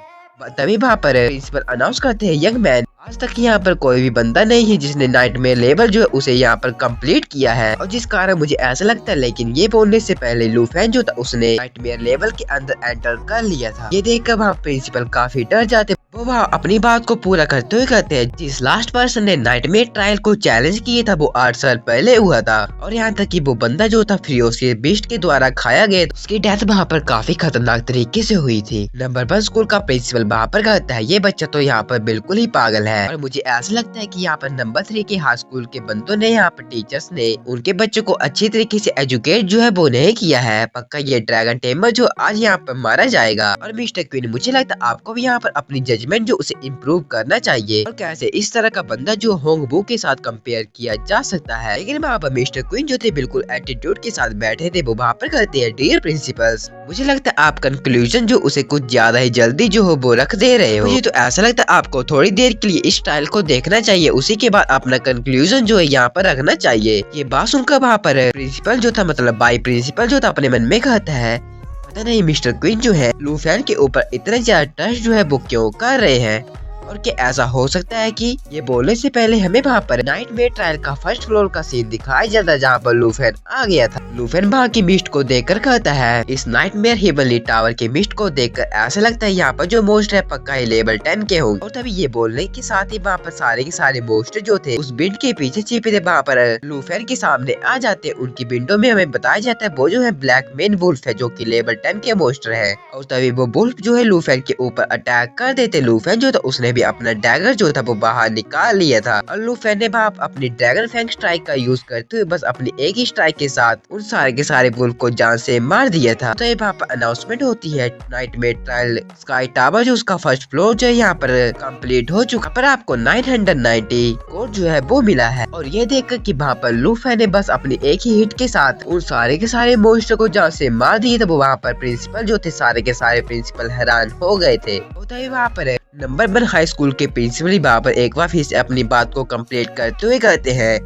तभी वहाँ पर प्रिंसिपल अनाउंस करते हैं, यंग मैन आज तक यहाँ पर कोई भी बंदा नहीं है जिसने नाइटमेयर लेवल जो है उसे यहाँ पर कंप्लीट किया है। और जिस कारण मुझे ऐसा लगता है, लेकिन ये बोलने से पहले लू फैन जो था उसने नाइटमेयर लेवल के अंदर एंटर कर लिया था। ये देखकर वहाँ प्रिंसिपल काफी डर जाते, वो वहाँ अपनी बात को पूरा करते हुए कहते हैं, जिस लास्ट पर्सन ने नाइटमेयर ट्रायल को चैलेंज किया था वो 8 साल पहले हुआ था और यहाँ तक कि वो बंदा जो था फ्रियोसिस बीस्ट के द्वारा खाया गया, उसकी डेथ वहाँ पर काफी खतरनाक तरीके से हुई थी। नंबर 1 स्कूल का प्रिंसिपल वहाँ पर कहता है, ये बच्चा तो यहाँ पर बिल्कुल ही पागल है। और मुझे ऐसा लगता है कि यहाँ पर नंबर 3 के हाई स्कूल के बंदों ने यहाँ पर टीचर्स ने उनके बच्चों को अच्छी तरीके से एजुकेट जो है वो नहीं किया है। पक्का ये ड्रैगन टेमर जो आज यहाँ पर मारा जाएगा। और मिस्टर क्वीन मुझे लगता है आपको भी यहाँ पर अपनी जजमेंट जो उसे इम्प्रूव करना चाहिए और कैसे इस तरह का बंदा जो होंगबू के साथ कंपेयर किया जा सकता है। लेकिन वहाँ पर मिस्टर क्वीन जो थे बिल्कुल एटीट्यूड के साथ बैठे थे, वो वहाँ पर कहते हैं, डियर प्रिंसिपल्स मुझे लगता है आप कंक्लूजन जो उसे कुछ ज्यादा ही जल्दी जो हो वो रख दे रहे हो। मुझे तो ऐसा लगता है आपको थोड़ी देर के लिए इस स्टाइल को देखना चाहिए, उसी के बाद अपना कंक्लूजन जो है यहाँ पर रखना चाहिए। ये बात सुनकर वहाँ पर प्रिंसिपल जो था मतलब बाई प्रिंसिपल जो था अपने मन में कहता है, पता नहीं मिस्टर क्वीन जो है लू फैन के ऊपर इतना ज्यादा ट्रस्ट जो है वो क्यों कर रहे हैं। और क्या ऐसा हो सकता है कि ये बोलने से पहले हमें वहाँ पर नाइटमेयर ट्रायल का फर्स्ट फ्लोर का सीन दिखाया जाता है जहाँ पर लू फैन आ गया था। लू फैन वहाँ की मिस्ट को देखकर कहता है, इस नाइटमेयर हेवनली टावर के मिस्ट को देखकर ऐसा लगता है यहाँ पर जो मोस्ट है पक्का ही लेवल 10 के होंगे। और तभी ये बोलने के साथ ही वहाँ पर सारे के सारे मोस्ट जो थे उस बिंड के पीछे छिपे थे वहाँ पर लू फैन के सामने आ जाते हैं। उनकी विंडो में हमें बताया जाता है वो जो है ब्लैक मेन वुल्फ है जो की लेवल 10 के मोस्टर है। और तभी वो वुल्फ जो है लू फैन के ऊपर अटैक कर देते। लू फैन जो था उसने भी अपना डैगर जो था वो बाहर निकाल लिया था और लू फैन ने अपनी ड्रैगन फैंग स्ट्राइक का यूज करते हुए बस अपनी एक ही स्ट्राइक के साथ उन सारे के सारे वुल्फ को जान से मार दिया था। तो यहाँ पर अनाउंसमेंट होती है, नाइटमेयर ट्रायल स्काई टावर जो उसका फर्स्ट फ्लोर जो है यहाँ पर कंप्लीट हो चुका, पर आपको 990 कोड जो है वो मिला है। और ये देखकर कि वहाँ पर लू फैन ने बस अपनी एक ही हिट के साथ उन सारे के सारे मोस्टर को जान से मार दिए थे। वो वहाँ पर प्रिंसिपल जो थे सारे के सारे प्रिंसिपल हैरान हो गए थे। तो वहाँ पर नंबर 1 हाई स्कूल के प्रिंसिपल वहाँ पर एक बार फिर से अपनी बात को कंप्लीट करते हुए कहते हैं,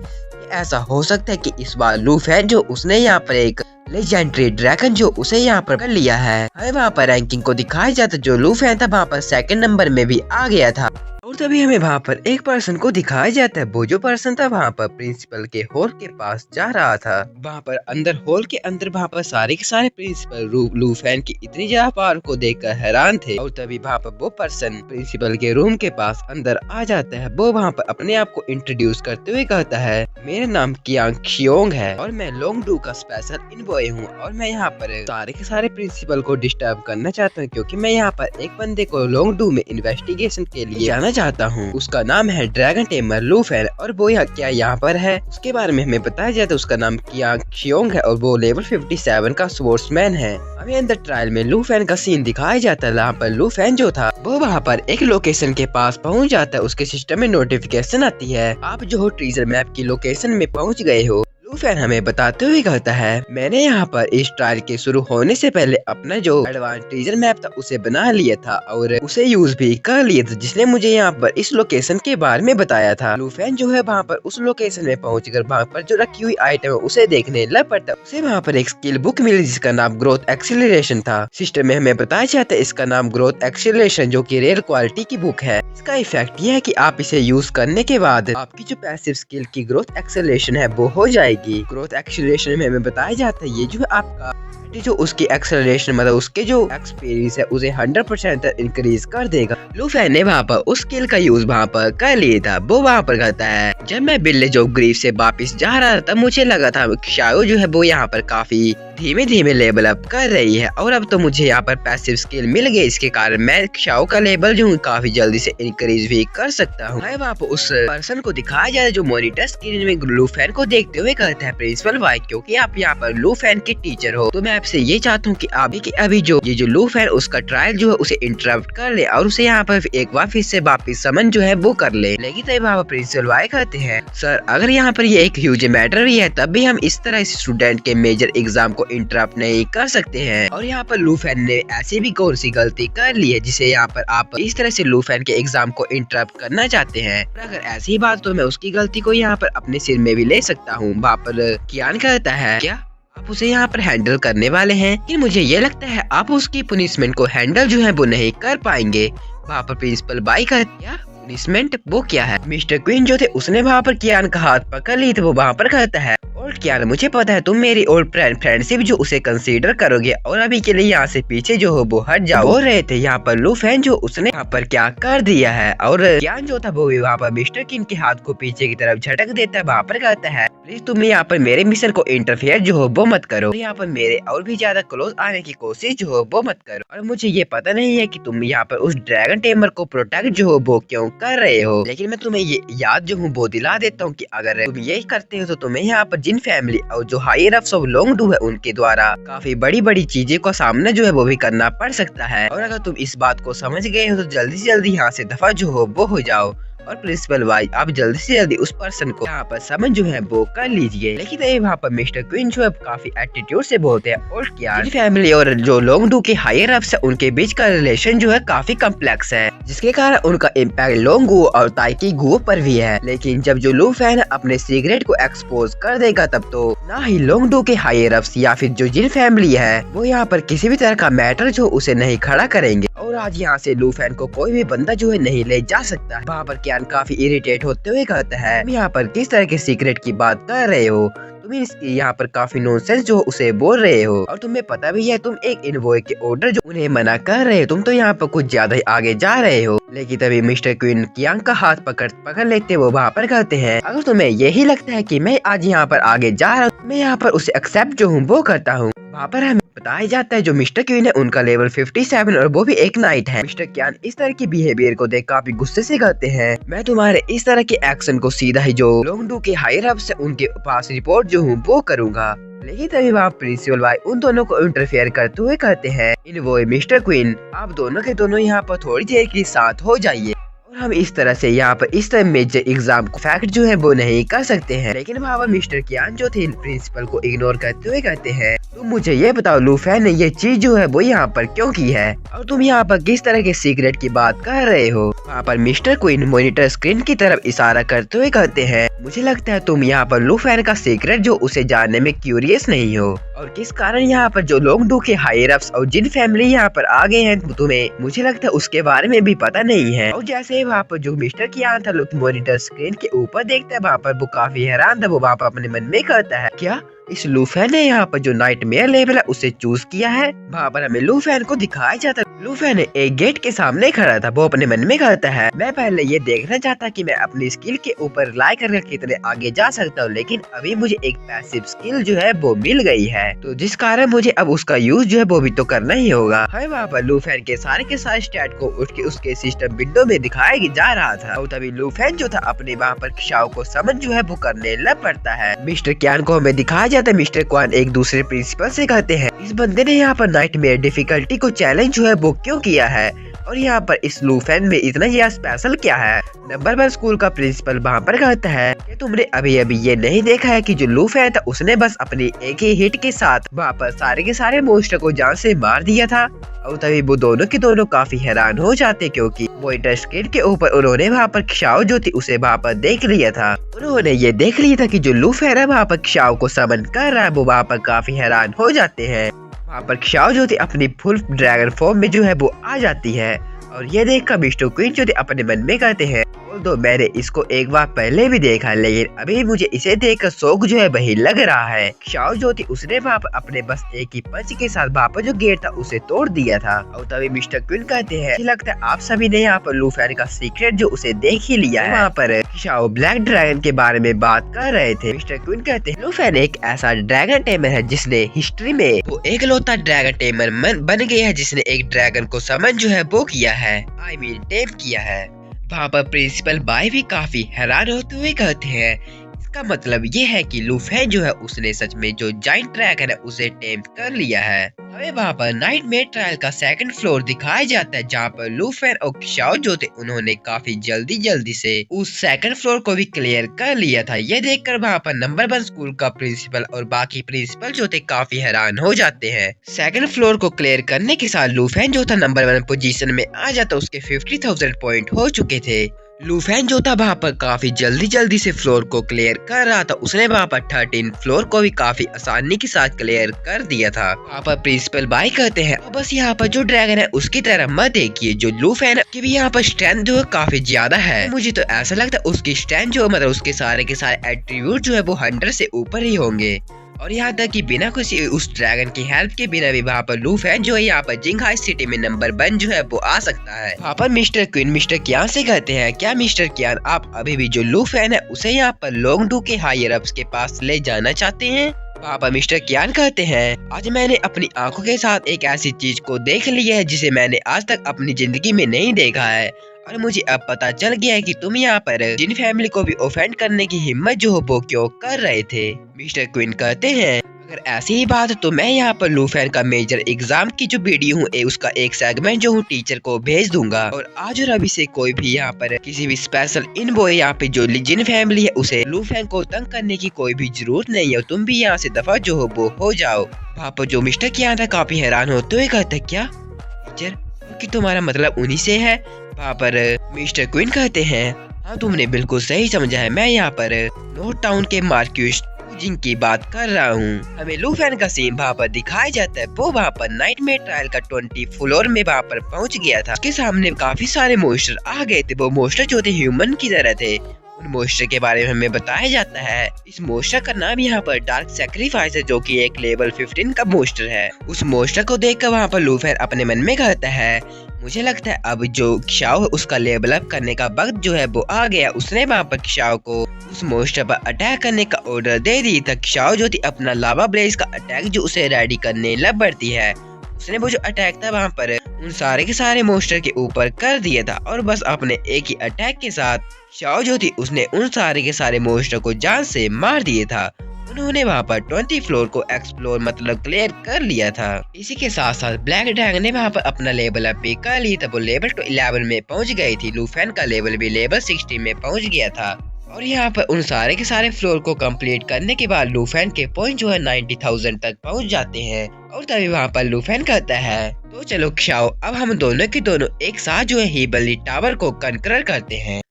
ऐसा हो सकता है कि इस बार लू फैन जो उसने यहाँ पर एक लेजेंडरी ड्रैगन जो उसे यहाँ पर कर लिया है। हमें वहाँ पर रैंकिंग को दिखाया जाता जो लू फैन था वहाँ पर 2nd नंबर में भी आ गया था। और तभी हमें वहाँ पर एक पर्सन को दिखाया जाता है, वो जो पर्सन था वहाँ पर प्रिंसिपल के हॉल के पास जा रहा था। वहाँ पर अंदर हॉल के अंदर वहाँ पर सारे के सारे प्रिंसिपल लू फैन की इतनी ज्यादा पावर को देखकर हैरान थे। और तभी वहाँ पर वो पर्सन प्रिंसिपल के रूम के पास अंदर आ जाता है। वो वहाँ पर अपने आप को इंट्रोड्यूस करते हुए कहता है, मेरा नाम कियांग खियोंग है और मैं लोंग डू का स्पेशल इनबॉय हूँ और मैं यहाँ पर सारे के सारे प्रिंसिपल को डिस्टर्ब करना चाहता हूँ क्योंकि मैं यहाँ पर एक बंदे को लोंग डू में इन्वेस्टिगेशन के लिए जाना चाहता हूँ। उसका नाम है ड्रैगन टेमर लू फैन और वो क्या यहाँ पर है उसके बारे में हमें बताया जाता है। उसका नाम कियांग खियोंग है और वो लेवल 57 का स्पोर्ट्समैन है। हमें अंदर ट्रायल में लू फैन का सीन दिखाया जाता है जहाँ पर लू फैन जो था वो वहाँ पर एक लोकेशन के पास पहुँच जाता है। उसके सिस्टम में नोटिफिकेशन आती है, आप जो हो ट्रीजर मैप की लोकेशन में पहुँच गए हो। लूफेन हमें बताते हुए कहता है, मैंने यहाँ पर इस ट्रायल के शुरू होने से पहले अपना जो एडवांस टीजर मैप था उसे बना लिया था और उसे यूज भी कर लिया था, जिसने मुझे यहाँ पर इस लोकेशन के बारे में बताया था। लूफेन जो है वहाँ पर उस लोकेशन में पहुंचकर वहाँ पर जो रखी हुई आइटम है उसे देखने लग पड़ता। उसे वहाँ पर एक स्किल बुक मिली जिसका नाम ग्रोथ एक्सीलरेशन था। सिस्टम में हमें बताया जाता है इसका नाम ग्रोथ एक्सीलरेशन, जो की रेयर क्वालिटी की बुक है। इसका इफेक्ट यह है कि आप इसे यूज करने के बाद आपकी जो पैसिव स्किल की ग्रोथ एक्सेलरेशन है वो हो जाएगी। ग्रोथ एक्सेलरेशन में हमें बताया जाता है ये जो है आपका जो उसकी एक्सेलरेशन मतलब उसके जो एक्सपीरियंस है उसे 100% इंक्रीज कर देगा। लूफेन ने वहाँ पर उस स्किल का यूज वहाँ पर कर लिया था। वो वहाँ पर कहता है, जब मैं विलेज ऑफ ग्रीफ से वापस जा रहा था मुझे लगा था शायो जो है वो यहाँ पर काफी धीमे धीमे लेवल अप कर रही है और अब तो मुझे यहाँ पर पैसिव स्किल मिल गई, इसके कारण मैं शाओ का लेवल जो काफी जल्दी से इंक्रीज भी कर सकता हूँ। वहाँ पर उस पर्सन को दिखाया जाता है जो मॉनिटर स्क्रीन में लूफेन को देखते हुए कहता है, प्रिंसिपल वाई क्योंकि आप यहाँ पर लूफेन के टीचर हो तो मैं आपसे ये चाहता हूँ कि अभी जो ये जो लूफेन उसका ट्रायल जो है उसे इंटरप्ट कर ले और उसे यहाँ पर एक बार फिर से वापिस समन जो है वो कर ले। लेकिन तब वहाँ पर प्रिंसिपल वाई कहते हैं, सर अगर यहाँ पर ये एक ह्यूज मैटर भी है तब भी हम इस तरह इस स्टूडेंट के मेजर एग्जाम को इंटरप्ट नहीं कर सकते हैं। और यहाँ पर लूफेन ने ऐसी भी कौन सी गलती कर ली है जिसे यहाँ पर आप इस तरह से लूफेन के एग्जाम को इंटरप्ट करना चाहते हैं। अगर ऐसी बात तो मैं उसकी गलती को यहाँ पर अपने सिर में भी ले सकता हूँ। वहाँ पर कियान कहता है, क्या आप उसे यहाँ पर हैंडल करने वाले हैं? लेकिन मुझे ये लगता है आप उसकी पनिशमेंट को हैंडल जो है वो नहीं कर पाएंगे। वहाँ पर प्रिंसिपल बाई कहती है, पनिशमेंट वो क्या है? मिस्टर क्वीन जो थे उसने वहाँ पर कियान का हाथ पकड़ ली तो वो वहाँ पर कहता है, ओल्ड कियान मुझे पता है तुम मेरी ओल्ड फ्रेंडशिप जो उसे कंसीडर करोगे और अभी के लिए यहाँ से पीछे जो हो वो हट जाओ। बोल रहे थे यहाँ पर लूफेन जो उसने यहाँ पर क्या कर दिया है और कियान जो था वो भी वहाँ पर मिस्टर क्वीन के हाथ को पीछे की तरफ झटक देता है। वहाँ पर कहता है, प्लीज तुम यहाँ पर मेरे मिशन को इंटरफेयर जो हो वो मत करो, यहाँ पर मेरे और भी ज्यादा क्लोज आने की कोशिश जो हो वो मत करो। और मुझे ये पता नहीं है कि तुम यहाँ पर उस ड्रैगन टेमर को प्रोटेक्ट जो हो वो क्यों कर रहे हो, लेकिन मैं तुम्हें ये याद जो हूँ वो दिला देता हूँ कि अगर तुम यही करते हो तो तुम्हें यहाँ पर जिन फैमिली और जो हायर अप्स ऑफ लोंगडू है उनके द्वारा काफी बड़ी बड़ी चीजें का सामना जो है वो भी करना पड़ सकता है। और अगर तुम इस बात को समझ गए हो तो जल्दी से जल्दी यहाँ से दफा जो हो वो हो जाओ और प्रिंसिपल वाई आप जल्दी से जल्दी उस पर्सन को यहाँ पर समझ जो है वो कर लीजिए। लेकिन वहाँ पर मिस्टर क्वीन जो है काफी एटीट्यूड से बोलते हैं और क्या फैमिली और जो लोंगडू के हायर अप्स है उनके बीच का रिलेशन जो है काफी कम्प्लेक्स है, जिसके कारण उनका इम्पैक्ट लोंगू और ताइकी गु पर भी है। लेकिन जब जो लूफेन अपने सीक्रेट को एक्सपोज कर देगा तब तो ना ही लोंगडू के हायर अप्स या फिर जो जिन फैमिली है वो यहाँ पर किसी भी तरह का मैटर जो उसे नहीं खड़ा करेंगे और आज यहाँ से लूफेन को कोई भी बंदा जो है नहीं ले जा सकता। वहाँ पर काफी इरिटेट होते हुए कहता है, तुम यहाँ पर किस तरह के सीक्रेट की बात कर रहे हो? तुम यहाँ पर काफी नॉनसेंस जो उसे बोल रहे हो और तुम्हें पता भी है तुम एक इनवॉय के ऑर्डर जो उन्हें मना कर रहे हो, तुम तो यहाँ पर कुछ ज्यादा ही आगे जा रहे हो। लेकिन तभी मिस्टर क्वीन कियांग का हाथ पकड़ लेते वो वहाँ पर कहते हैं, अगर तुम्हें यही लगता है कि मैं आज यहाँ पर आगे जा रहा हूँ मैं यहाँ पर उसे एक्सेप्ट जो हूँ वो करता हूँ। वहाँ पर हमें बताया जाता है जो मिस्टर क्वीन है उनका लेवल 57 और वो भी एक नाइट है। मिस्टर क्यान इस तरह की बिहेवियर को देख काफी गुस्से से कहते हैं, मैं तुम्हारे इस तरह के एक्शन को सीधा ही जो लोंगडू के हायर अप्स है उनके पास रिपोर्ट जो हूँ वो करूँगा। लेकिन तभी वहाँ प्रिंसिपल वाई उन दोनों को इंटरफेयर करते हुए कहते हैं, इन वो मिस्टर क्वीन आप दोनों के दोनों यहाँ पर थोड़ी देर के साथ हो जाइए और हम इस तरह से यहाँ पर इस तरह मेजर एग्जाम को फैक्ट जो है वो नहीं कर सकते हैं। लेकिन वहाँ पर मिस्टर कियान जो थे प्रिंसिपल को इग्नोर करते हुए कहते हैं, तुम मुझे ये बताओ लूफेन ने ये चीज जो है वो यहाँ पर क्यों की है और तुम यहाँ पर किस तरह के सीक्रेट की बात कर रहे हो? वहाँ पर मिस्टर क्वीन मॉनिटर स्क्रीन की तरफ इशारा करते हुए कहते हैं, मुझे लगता है तुम यहाँ पर लूफेन का सीक्रेट जो उसे जानने में क्यूरियस नहीं हो और किस कारण यहाँ पर जो लोंगडू के हायर अप्स और जिन फैमिली यहाँ पर आ गए हैं तुम्हें मुझे लगता है उसके बारे में भी पता नहीं है। और जैसे वहाँ पर जो मिस्टर कियान था मॉनिटर स्क्रीन के ऊपर देखता है वहाँ पर वो काफी हैरान था। वो वहाँ पर अपने मन में कहता है, क्या इस लूफेन ने यहाँ पर जो नाइटमेयर लेवल है उसे चूज किया है? वहाँ पर हमें लूफेन को दिखाया जाता है लूफेन एक गेट के सामने खड़ा था। वो अपने मन में कहता है, मैं पहले ये देखना चाहता कि मैं अपनी स्किल के ऊपर रिलाई करके कितने आगे जा सकता हूँ, लेकिन अभी मुझे एक पैसिव स्किल जो है वो मिल गई है तो जिस कारण मुझे अब उसका यूज जो है वो भी तो करना ही होगा। वहाँ पर लूफेन के सारे स्टैट को उठ के उसके सिस्टम विंडो में दिखाया जा रहा था और तभी लूफेन जो था अपने वहाँ पर शाओ को समझ जो है वो करने लग पड़ता है। मिस्टर क्यान को हमें दिखाया जाता है मिस्टर क्वान एक दूसरे प्रिंसिपल से कहते हैं, इस बंदे ने यहाँ पर नाइटमेयर डिफिकल्टी को चैलेंज जो है वो क्यों किया है और यहाँ पर इस लूफेन में इतना ही स्पेशल क्या है। नंबर 1 स्कूल का प्रिंसिपल वहाँ पर कहता है कि तुमने अभी अभी ये नहीं देखा है कि जो लूफेन था उसने बस अपनी एक ही हिट के साथ वहाँ पर सारे के सारे मोस्टर को जान से मार दिया था। और तभी वो दोनों के दोनों काफी हैरान हो जाते क्योंकि मॉनिटर स्क्रीन के ऊपर उन्होंने वहाँ पर क्षाओ जो थी उसे वहाँ पर देख लिया था। उन्होंने ये देख लिया था कि जो लूफेन है वहाँ पर क्षाओ को समन कर रहा है। वो वहाँ पर काफी हैरान हो जाते हैं। वहाँ पर क्षाओ जो थी अपनी फुल ड्रैगन फॉर्म में जो है वो आ जाती है और ये देखकर मिस्टर क्वीन जो थे अपने मन में कहते हैं तो मैंने इसको एक बार पहले भी देखा लेकिन अभी मुझे इसे देखकर शौक जो है वही लग रहा है। क्षाओ जो थी उसने वहाँ पर अपने बस एक ही पंच के साथ वहाँ पर जो गेट था उसे तोड़ दिया था। और तभी मिस्टर क्वीन कहते हैं लगता है आप सभी ने यहाँ पर लूफेन का सीक्रेट जो उसे देख ही लिया है। वहाँ पर क्षाओ ब्लैक ड्रैगन के बारे में बात कर रहे थे। मिस्टर क्वीन कहते हैं लूफेन एक ऐसा ड्रैगन टेमर है जिसने हिस्ट्री में वो एकलौता ड्रैगन टेमर बन गया है जिसने एक ड्रैगन को समन जो है वो किया है, आई मीन टेम किया है। वहाँ पर प्रिंसिपल बाय भी काफी हैरान होते हुए कहते हैं इसका मतलब ये है कि लूफेन जो है उसने सच में जो जाइंट ड्रैगन है उसे टेम कर लिया है। हमें वहाँ पर नाइटमेयर ट्रायल का सेकंड फ्लोर दिखाया जाता है जहाँ पर लूफेन और क्षाओ जो थे उन्होंने काफी जल्दी से उस सेकंड फ्लोर को भी क्लियर कर लिया था। ये देखकर वहाँ पर नंबर 1 स्कूल का प्रिंसिपल और बाकी प्रिंसिपल जो थे काफी हैरान हो जाते हैं। सेकंड फ्लोर को क्लियर करने के साथ लूफेन जो था नंबर 1 पोजीशन में आ जाता। उसके 50,000 पॉइंट हो चुके थे। लूफेन जो था वहाँ पर काफी जल्दी से फ्लोर को क्लियर कर रहा था। उसने वहाँ पर 13 फ्लोर को भी काफी आसानी के साथ क्लियर कर दिया था। वहाँ पर प्रिंसिपल बाय कहते हैं बस यहाँ पर जो ड्रैगन है उसकी तरफ मत देखिए। जो लूफेन की भी यहाँ पर स्ट्रेंथ जो है काफी ज्यादा है। मुझे तो ऐसा लगता है उसकी स्ट्रेंथ जो मतलब उसके सारे के सारे एट्रीब्यूट जो है वो 100 से ऊपर ही होंगे। और यहाँ तक कि बिना किसी उस ड्रैगन की हेल्प के बिना भी वहाँ पर लूफेन जो है यहाँ पर जिंगहाई सिटी में नंबर 1 जो है वो आ सकता है। वहाँ पर मिस्टर क्वीन मिस्टर कियान से कहते हैं क्या मिस्टर कियान आप अभी भी जो लूफेन है उसे यहाँ पर लोंगडू के हायर अप्स के पास ले जाना चाहते हैं। वहाँ पर मिस्टर कियान कहते हैं आज मैंने अपनी आंखों के साथ एक ऐसी चीज को देख लिया है जिसे मैंने आज तक अपनी जिंदगी में नहीं देखा है और मुझे अब पता चल गया है कि तुम यहाँ पर जिन फैमिली को भी ऑफेंड करने की हिम्मत जो हो वो क्यों कर रहे थे। मिस्टर क्वीन कहते हैं अगर ऐसी ही बात तो मैं यहाँ पर लूफेन का मेजर एग्जाम की जो वीडियो हूँ उसका एक सेगमेंट जो हूँ टीचर को भेज दूंगा और आज और अभी से कोई भी यहाँ पर किसी भी स्पेशल इन बॉय यहाँ पे जो जिन फैमिली है उसे लूफेन को तंग करने की कोई भी जरूरत नहीं है। तुम भी यहाँ से दफा जो हो वो हो जाओ। वहाँ पर जो मिस्टर कियान था काफी हैरान होते हुए कहते क्या टीचर कि तुम्हारा मतलब उन्हीं से है। वहाँ पर मिस्टर क्वीन कहते हैं हाँ तुमने बिल्कुल सही समझा है। मैं यहाँ पर नॉर्थ टाउन के मार्क्यूस जिनकी बात कर रहा हूँ। हमें लूफेन का सीन वहाँ पर दिखाया जाता है। वो वहाँ पर नाइटमेयर ट्रायल का 20 फ्लोर में वहाँ पर पहुँच गया था। उसके सामने काफी सारे मोस्टर आ गए थे। वो मोस्टर जो थे ह्यूमन की तरह थे। उन मोस्टर के बारे में हमें बताया जाता है इस मोस्टर का नाम यहाँ पर डार्क सैक्रिफाइस है जो कि एक लेवल 15 का मोस्टर है। उस मोस्टर को देखकर वहाँ पर लूफेन अपने मन में कहता है मुझे लगता है अब जो क्षाओ है उसका लेवल अप करने का वक्त जो है वो आ गया। उसने वहाँ पर क्षाओ को उस मोस्टर पर अटैक करने का ऑर्डर दे दी था। क्षाओ जो थी अपना लावा ब्लेज का अटैक जो उसे रेडी करने लग पड़ती है। उसने वो जो अटैक था वहाँ पर उन सारे के सारे मोस्टर के ऊपर कर दिया था और बस अपने एक ही अटैक के साथ क्षाओ जो थी उसने उन सारे के सारे मोस्टर को जान से मार दिया था। उन्होंने वहाँ पर 20 फ्लोर को एक्सप्लोर मतलब क्लियर कर लिया था। इसी के साथ साथ ब्लैक ड्रैगन ने वहाँ पर अपना लेवल अप भी कर लिया था। वो लेवल 11 में पहुँच गई थी। लूफेन का लेवल भी लेवल 16 में पहुँच गया था। और यहाँ पर उन सारे के सारे फ्लोर को कंप्लीट करने के बाद लूफेन के पॉइंट जो है 90,000 तक पहुँच जाते हैं। और तभी वहाँ पर लूफेन कहता है तो चलो क्षाओ अब हम दोनों के दोनों एक साथ जो है हीबली टावर को कंकरर करते हैं।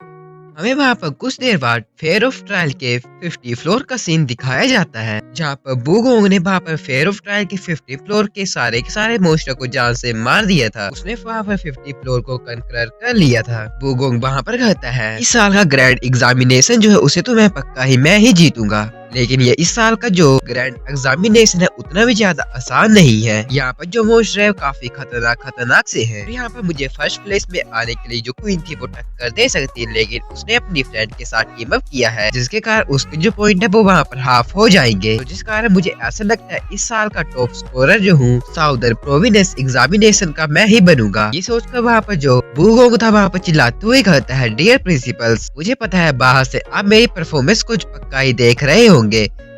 हमें वहाँ पर कुछ देर बाद फेयर ऑफ ट्रायल के 50 फ्लोर का सीन दिखाया जाता है जहाँ पर वूगोंग ने वहाँ पर फेयर ऑफ ट्रायल के 50 फ्लोर के सारे मोस्टर को जान से मार दिया था। उसने वहाँ पर 50 फ्लोर को कंकरर कर लिया था। वूगोंग वहाँ पर कहता है इस साल का ग्रैंड एग्जामिनेशन जो है उसे तो मैं ही जीतूंगा लेकिन ये इस साल का जो ग्रैंड एग्जामिनेशन है उतना भी ज्यादा आसान नहीं है। यहाँ पर जो मोस्टर है काफी खतरनाक से है। यहाँ पर मुझे फर्स्ट प्लेस में आने के लिए जो क्वीन थी वो टक्कर दे सकती है लेकिन उसने अपनी फ्रेंड के साथ टीम अप किया है जिसके कारण उसके जो पॉइंट है वो वहाँ पर हाफ हो जाएंगे। तो जिस कारण मुझे ऐसा लगता है इस साल का टॉप स्कोरर जो हूँ साउदर्न प्रोविंस एग्जामिनेशन का मैं ही बनूंगा। ये सोचकर वहाँ पर जो वूगोंग था वहाँ पर चिल्लाते हुए कहता है डियर प्रिंसिपल्स मुझे पता है बाहर से आप मेरी परफॉर्मेंस कुछ पक्का ही देख रहे होंगे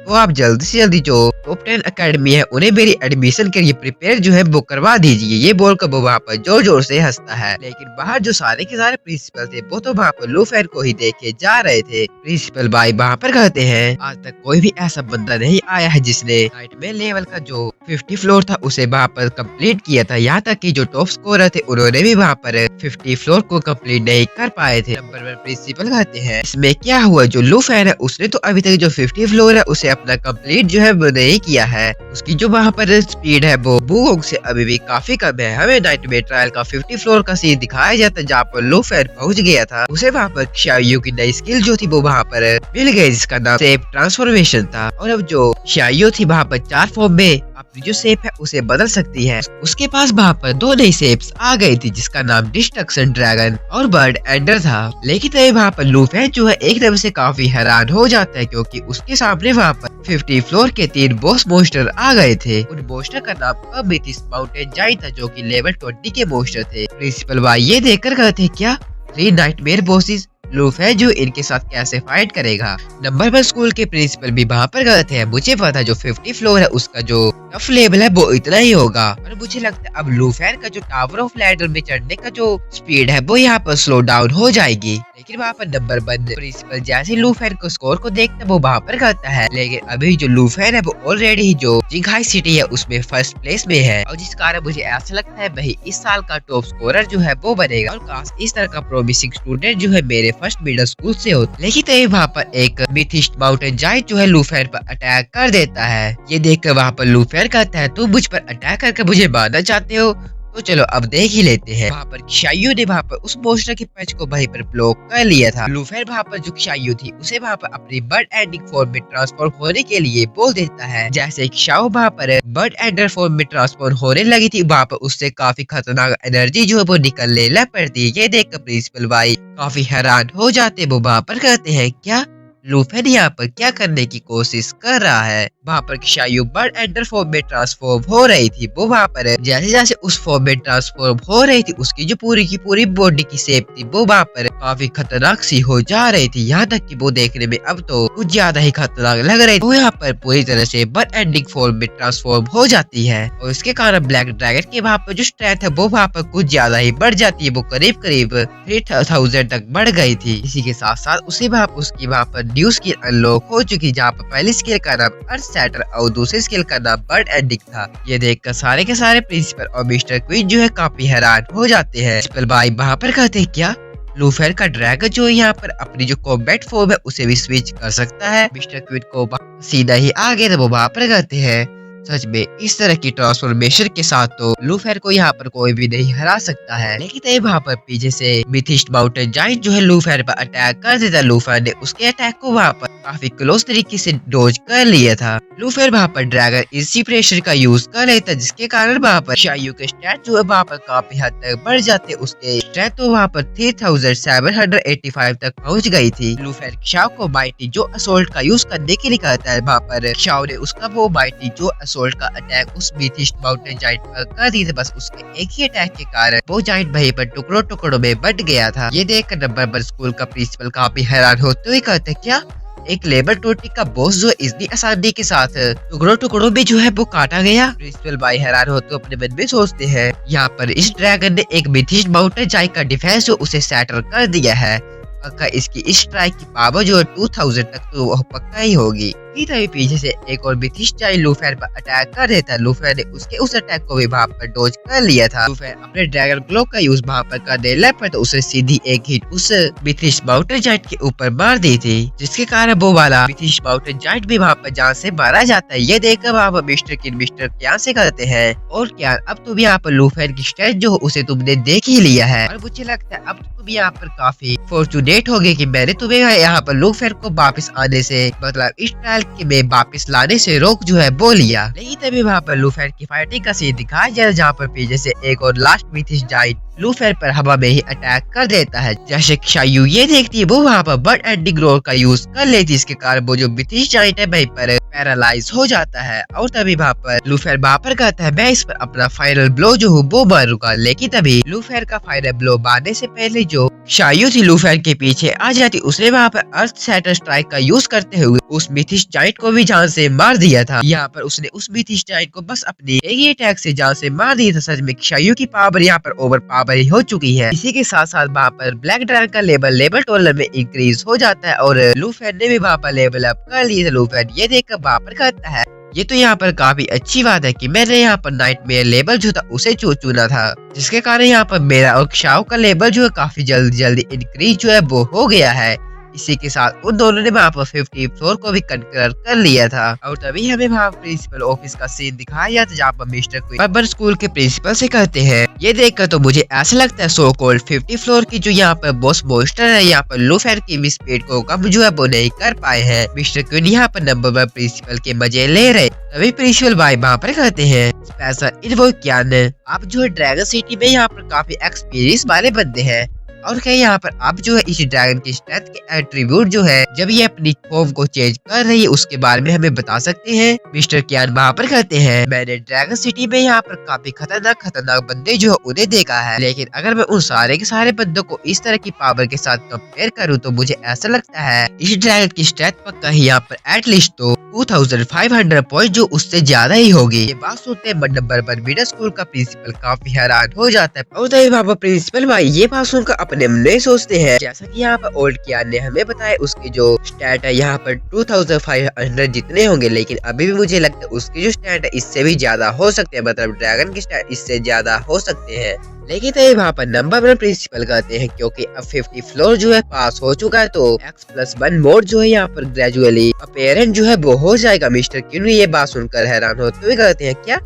तो आप जल्दी से जल्दी जो टॉप 10 अकेडमी है उन्हें मेरी एडमिशन के लिए प्रिपेयर जो है बुक करवा दीजिए। ये बोलकर वो वहाँ पर जोर जोर से हंसता है। लेकिन बाहर जो सारे के सारे प्रिंसिपल थे वो तो वहाँ पर लूफेर को ही देखे जा रहे थे। प्रिंसिपल भाई वहाँ पर कहते हैं आज तक कोई भी ऐसा बंदा नहीं आया है जिसने नाइटमेयर लेवल का जो 50 फ्लोर था उसे वहाँ पर कंप्लीट किया था। यहाँ तक कि जो टॉप स्कोरर थे उन्होंने भी वहाँ पर 50 फ्लोर को कंप्लीट नहीं कर पाए थे। नंबर 1 प्रिंसिपल कहते हैं इसमें क्या हुआ, जो लूफेर है उसने तो अभी तक जो 50 फ्लोर है उसे अपना कंप्लीट जो है नहीं किया है। उसकी जो वहाँ पर स्पीड है वो वुगोंग से अभी भी काफी कम है। हमें नाइटमेयर ट्रायल का 50 फ्लोर का सीन दिखाया जाता है जहाँ पर लूफेर पहुंच गया था। उसे वहाँ पर शाइयो की नई स्किल जो थी वो वहाँ पर मिल गई जिसका नाम शेप ट्रांसफॉर्मेशन था। और अब जो शाइयो थी वहाँ पर 4 फॉर्म में अपनी जो शेप है उसे बदल सकती है। उसके पास वहाँ पर 2 नई शेप्स आ गई थी जिसका नाम डिस्ट्रक्शन ड्रैगन और बर्ड एंडर था। लेकिन तभी वहाँ पर लूफेर जो है एकदम से काफी हैरान हो जाता है क्योंकि उसके सामने वहाँ पर 50 फ्लोर के 3 बॉस मोस्टर आ गए थे। उन मोस्टर का नाम अमिथिस्ट माउंटेन जाइंट था जो कि लेवल 20 के मोस्टर थे। प्रिंसिपल भाई ये देखकर कहते क्या 3 नाइटमेयर बॉसेस, लूफेर जो इनके साथ कैसे फाइट करेगा। नंबर 1 स्कूल के प्रिंसिपल भी वहाँ पर गए थे। मुझे पता जो 50 फ्लोर है उसका जो टफ लेवल है वो इतना ही होगा और मुझे लगता है अब लूफेर का जो टावर ऑफ लैडर में चढ़ने का जो स्पीड है वो यहाँ पर स्लो डाउन हो जाएगी। लेकिन वहाँ पर नंबर 1 प्रिंसिपल जैसे लूफेर को स्कोर को देखता वो वहाँ पर कहता है लेकिन अभी जो लूफेर है वो ऑलरेडी जो जिंगहाई सिटी है उसमें फर्स्ट प्लेस में है और जिस कारण मुझे ऐसा लगता है वही इस साल का टॉप स्कोरर जो है वो बनेगा और काश इस तरह का प्रोमिसिंग स्टूडेंट जो है मेरे फर्स्ट मिडिल स्कूल से हो। लेकिन तभी वहाँ पर एक मिथिस्ट माउंटेन जाइंट जो है लूफेर पर अटैक कर देता है। ये देखकर वहाँ पर लूफेर कहता है तुम मुझ पर अटैक करके मुझे मारना चाहते हो तो चलो अब देख ही लेते हैं। वहाँ पर शाइयो ने वहाँ पर उस मोस्टर के पैच को वहीं पर ब्लॉक कर लिया था। लूफेर वहाँ पर जो शाइयो थी उसे वहाँ पर अपनी बर्ड एंडिंग फॉर्म में ट्रांसफॉर्म होने के लिए बोल देता है। जैसे शाओ वहाँ पर बर्ड एंडर फॉर्म में ट्रांसफॉर्म होने लगी थी वहाँ पर उससे काफी खतरनाक एनर्जी जो है वो निकलने लग पड़ती है। ये देखकर प्रिंसिपल भाई काफी हैरान हो जाते। वो वहाँ पर कहते हैं क्या लूफेर यहाँ पर क्या करने की कोशिश कर रहा है। वहाँ पर शाइयो बर्ड एंडर फॉर्म में ट्रांसफॉर्म हो रही थी। वो वहाँ पर जैसे जैसे उस फॉर्म में ट्रांसफॉर्म हो रही थी उसकी जो पूरी की पूरी बॉडी की शेप थी वो वहाँ पर काफी खतरनाक सी हो जा रही थी। यहाँ तक कि वो देखने में अब तो कुछ ज्यादा ही खतरनाक लग रही थी। वो यहाँ पर पूरी तरह से बर्ड एंडिंग फॉर्म में ट्रांसफॉर्म हो जाती है और इसके कारण ब्लैक ड्रैगन के वहाँ पर जो स्ट्रेंथ है वो वहाँ पर कुछ ज्यादा ही बढ़ जाती है। वो करीब करीब 3000 तक बढ़ गई थी। इसी के साथ साथ उसी उसकी वहाँ पर न्यू स्किल अनलॉक हो चुकी जहाँ पर पहली स्किल का नाम अर्थ सेटर और दूसरी स्किल का नाम बर्ड एंडिंग था। ये देखकर सारे के सारे प्रिंसिपल और मिस्टर क्वीन जो है काफी हैरान हो जाते हैं। प्रिंसिपल भाई वहाँ पर कहते हैं क्या लूफेर का ड्रैगन जो यहाँ पर अपनी जो कॉम्बैट फॉर्म है उसे भी स्विच कर सकता है। मिस्टर क्वीन को सीधा ही आगे तो वो वहाँ पर कहते हैं सच में इस तरह की ट्रांसफॉर्मेशन के साथ तो लूफेर को यहाँ पर कोई भी नहीं हरा सकता है। लेकिन तभी वहाँ पर पीछे से मिथिस्ट माउंटेन जाइंट जो है लूफेर पर अटैक कर देता। लूफेर ने उसके अटैक को वहाँ पर काफी क्लोज तरीके से डोज कर लिया था। लूफेर वहाँ पर ड्रैगन इंस्पिरेशन का यूज कर लेता जिसके कारण वहाँ पर शाइयो के स्टैट जो है वहाँ पर काफी हद तक बढ़ जाते। उसके स्टैट तो वहाँ पर 3785 तक पहुँच गई थी। लूफेर शाओ को माइटी जो असोल्ट का यूज करने के लिए कहता है। वहाँ पर शाओ ने उसका वो माइटी जो असोल्ट का अटैक उस मिथिस्ट माउंटेन जाइंट पर कर दी थी। बस उसके एक ही अटैक के कारण वो जाइंट वहीं पर टुकड़ों टुकड़ों में बट गया था। ये देखकर नंबर 1 स्कूल का प्रिंसिपल काफी हैरान होते हुए कहते क्या एक लेबर टोटी का बॉस जो इतनी आसानी के साथ टुकड़ों टुकड़ों में जो है वो काटा गया। प्रिंसिपल भाई हैरान होते अपने मन में सोचते हैं यहाँ पर इस ड्रैगन ने एक मिथिस्ट माउंटेन जाइंट का डिफेंस जो उसे सैटर कर दिया है। पक्का इसकी इस स्ट्राइक की पावर जो है 2000 तक तो वह पक्का ही होगी। तभी पीछे से एक और मिथिस्ट जाइंट लूफेर पर अटैक कर देता है। लूफेर ने उसके उस अटैक को भी वहाँ पर डोज कर लिया था। लूफेर अपने ड्रैगन क्लॉ का यूज वहाँ पर करने लग पर तो उसे सीधी एक हिट उस मिथिस्ट माउंटेन जाइंट के ऊपर मार दी थी जिसके कारण वो वाला मिथिस्ट माउंटेन जाइंट भी वहाँ पर जान से मारा जाता है। ये देखकर वहाँ पर मिस्टर क्या से कहते हैं और क्या अब तुम यहाँ पर लूफेर की स्ट्रेंथ जो उसे तुमने देख ही लिया है और मुझे लगता है अब तुम यहाँ पर काफी फॉर्चुनेट हो गए कि मैंने तुम्हें यहाँ पर लूफेर को वापस आने से मतलब इस ट्रायल के में वापस लाने से रोक जो है वो लिया। लेकिन तभी वहाँ पर लूफेर की फाइटिंग का सीन दिखाया जाता है जहाँ पर पीछे से एक और लास्ट मिथिस्ट जाइंट लूफेर पर हवा में ही अटैक कर देता है। जैसे शाइयो ये देखती है वो वहाँ पर बर्ड एंडिंग रोर का यूज कर लेती है। इसके कारण वो जो मिथिस्ट जाइंट है वहीं पर पैरालाइज हो जाता है। और तभी वहाँ पर लूफेर वहाँ पर कहता है मैं इस पर अपना फाइनल ब्लो जो हूँ वो मारूंगा। लेकिन तभी लूफेर का फाइनल ब्लो मारने से पहले जो शायू थी लूफेर के पीछे आ जाती, उसने वहाँ पर अर्थ शैटर स्ट्राइक का यूज करते हुए उस मिथिस जाइंट को भी जान से मार दिया था। यहाँ पर उसने उस मिथिस जाइंट को बस अपनी एक ही अटैक से जान से मार दिया था। सच में शायू की पावर यहाँ पर ओवर पावर ही हो चुकी है। इसी के साथ साथ वहाँ पर ब्लैक ड्रैगन का लेवल 12 में इंक्रीज हो जाता है और लूफेर ने भी वहाँ पर लेवल अप कर लिया था। लूफेर ये देखकर वहाँ पर कहता है ये तो यहाँ पर काफी अच्छी बात है कि मैंने यहाँ पर नाइटमेयर लेवल जो था उसे चुना था, जिसके कारण यहाँ पर मेरा और शाओ का लेवल जो है काफी जल्दी इंक्रीज जो है वो हो गया है। इसी के साथ उन दोनों ने वहाँ पर 50 फ्लोर को भी कंकर कर लिया था। और तभी हमें वहाँ प्रिंसिपल ऑफिस का सीन दिखाया जाता है जहाँ पर मिस्टर क्विन स्कूल के प्रिंसिपल से कहते हैं ये देखकर तो मुझे ऐसा लगता है सो कॉल्ड 50 फ्लोर की जो यहाँ पर बॉस मोस्टर है यहाँ पर लूफेर की स्पीड को कम जो है वो नहीं कर पाए हैं। मिस्टर क्विन यहाँ पर नंबर 1 प्रिंसिपल के मजे ले रहे। तभी प्रिंसिपल भाई वहाँ पर कहते हैं स्पेशल इन्वोक्यान आप जो है ड्रैगन सिटी में यहाँ पर काफी एक्सपीरियंस वाले बंदे हैं और क्या यहाँ पर आप जो है इस ड्रैगन की स्ट्रेंथ के एट्रीब्यूट जो है जब ये अपनी फॉर्म को चेंज कर रही है उसके बारे में हमें बता सकते हैं। मिस्टर क्यान वहाँ पर कहते हैं मैंने ड्रैगन सिटी में यहाँ पर काफी खतरनाक बंदे जो है उन्हें देखा है, लेकिन अगर मैं उन सारे के सारे बंदों को इस तरह की पावर के साथ कंपेयर करूँ तो मुझे ऐसा लगता है इस ड्रैगन की स्ट्रेंथ पक्का ही यहाँ पर एटलीस्ट तो 2500 पॉइंट जो उससे ज्यादा ही होगी। ये बात सुनते हैं नंबर 1 मिडिल स्कूल का प्रिंसिपल काफी हैरान हो जाता है। और तभी वहाँ पर प्रिंसिपल भाई ये बात सुनकर अपने मन में सोचते हैं जैसा कि यहाँ पर ओल्ड कियान ने हमें बताया उसकी जो स्टैट है यहाँ पर 2500 जितने होंगे, लेकिन अभी भी मुझे लगता है उसकी जो स्टैट है इससे भी ज्यादा हो सकते हैं, मतलब ड्रैगन की स्टैट इससे ज्यादा हो सकते हैं। लेकिन तभी वहाँ पर नंबर 1 प्रिंसिपल कहते हैं क्योंकि अब 50 फ्लोर जो है पास हो चुका है तो X+1 मोड जो है यहाँ पर ग्रेजुअली अपेरेंट जो है वो हो जाएगा। मिस्टर क्यून ये बात सुनकर हैरान होते हुए कहते हैं क्या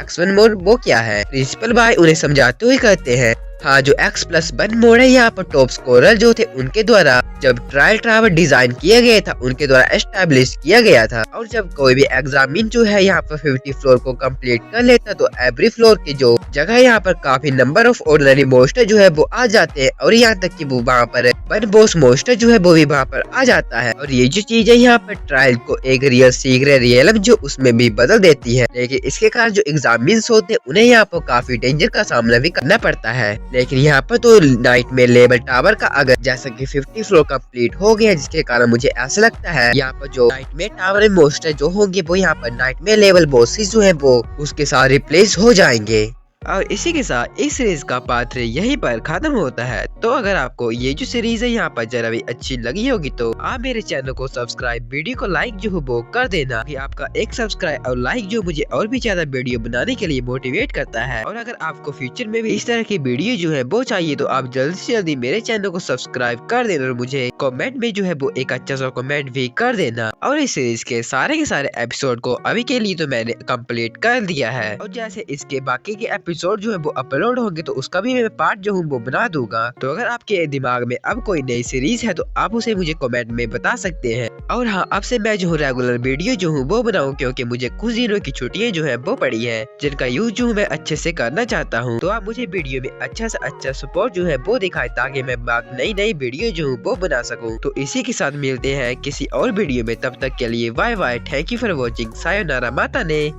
X1 मोड वो क्या है? प्रिंसिपल भाई उन्हें समझाते हुए कहते हैं हाँ जो X+1 मोड है यहाँ पर टॉप स्कोरर जो थे उनके द्वारा जब ट्रायल टावर डिजाइन किया गया था उनके द्वारा एस्टेब्लिश किया गया था। और जब कोई भी एग्जामिन जो है यहाँ पर 50 फ्लोर को कंप्लीट कर लेता तो एवरी फ्लोर की जो जगह यहाँ पर काफी नंबर ऑफ ऑर्डिनरी मोस्टर जो है वो आ जाते हैं और यहाँ तक कि वो वहाँ पर वन बॉस मोस्टर जो है वो भी वहाँ पर आ जाता है। और ये जो चीज है यहाँ पर ट्रायल को एक रियल सीक्रेट रियलम जो उसमें भी बदल देती है, लेकिन इसके कारण जो एग्जामिन्स होते हैं उन्हें यहाँ पर काफी डेंजर का सामना भी करना पड़ता है। लेकिन यहाँ पर तो नाइटमेयर लेवल टावर का अगर जैसा कि 50 फ्लोर कंप्लीट हो गया जिसके कारण मुझे ऐसा लगता है यहाँ पर जो नाइटमेयर टावर मोस्टर जो होंगे वो यहाँ पर नाइटमेयर लेवल बॉसेस जो है वो उसके साथ रिप्लेस हो जाएंगे। और इसी के साथ इस सीरीज का पार्ट 3 यहीं पर खत्म होता है। तो अगर आपको ये जो सीरीज है यहाँ पर जरा भी अच्छी लगी होगी तो आप मेरे चैनल को सब्सक्राइब, वीडियो को लाइक जो है वो कर देना कि आपका एक सब्सक्राइब और लाइक जो मुझे और भी ज्यादा वीडियो बनाने के लिए मोटिवेट करता है। और अगर आपको फ्यूचर में भी इस तरह की वीडियो जो है वो चाहिए तो आप जल्दी से जल्दी मेरे चैनल को सब्सक्राइब कर देना और मुझे कॉमेंट में जो है वो एक अच्छा सा कॉमेंट भी कर देना। और इस सीरीज के सारे एपिसोड को अभी के लिए तो मैंने कम्प्लीट कर दिया है और जैसे इसके बाकी के एपिसोड जो है वो अपलोड होंगे तो उसका भी मैं पार्ट जो हूँ वो बना दूंगा। तो अगर आपके दिमाग में अब कोई नई सीरीज है तो आप उसे मुझे कमेंट में बता सकते हैं। और हाँ अब से मैं जो हूँ रेगुलर वीडियो जो हूँ वो बनाऊँ क्योंकि मुझे कुछ दिनों की छुट्टियां जो है वो पड़ी है जिनका यूज जो मैं अच्छे से करना चाहता हूँ। तो आप मुझे वीडियो में अच्छा से अच्छा सपोर्ट जो है वो दिखाए ताकि मैं नई वीडियो जो हूँ वो बना सकूँ। तो इसी के साथ मिलते हैं किसी और वीडियो में, तब तक के लिए bye bye, thank you for watching, सायोनारा माता ने।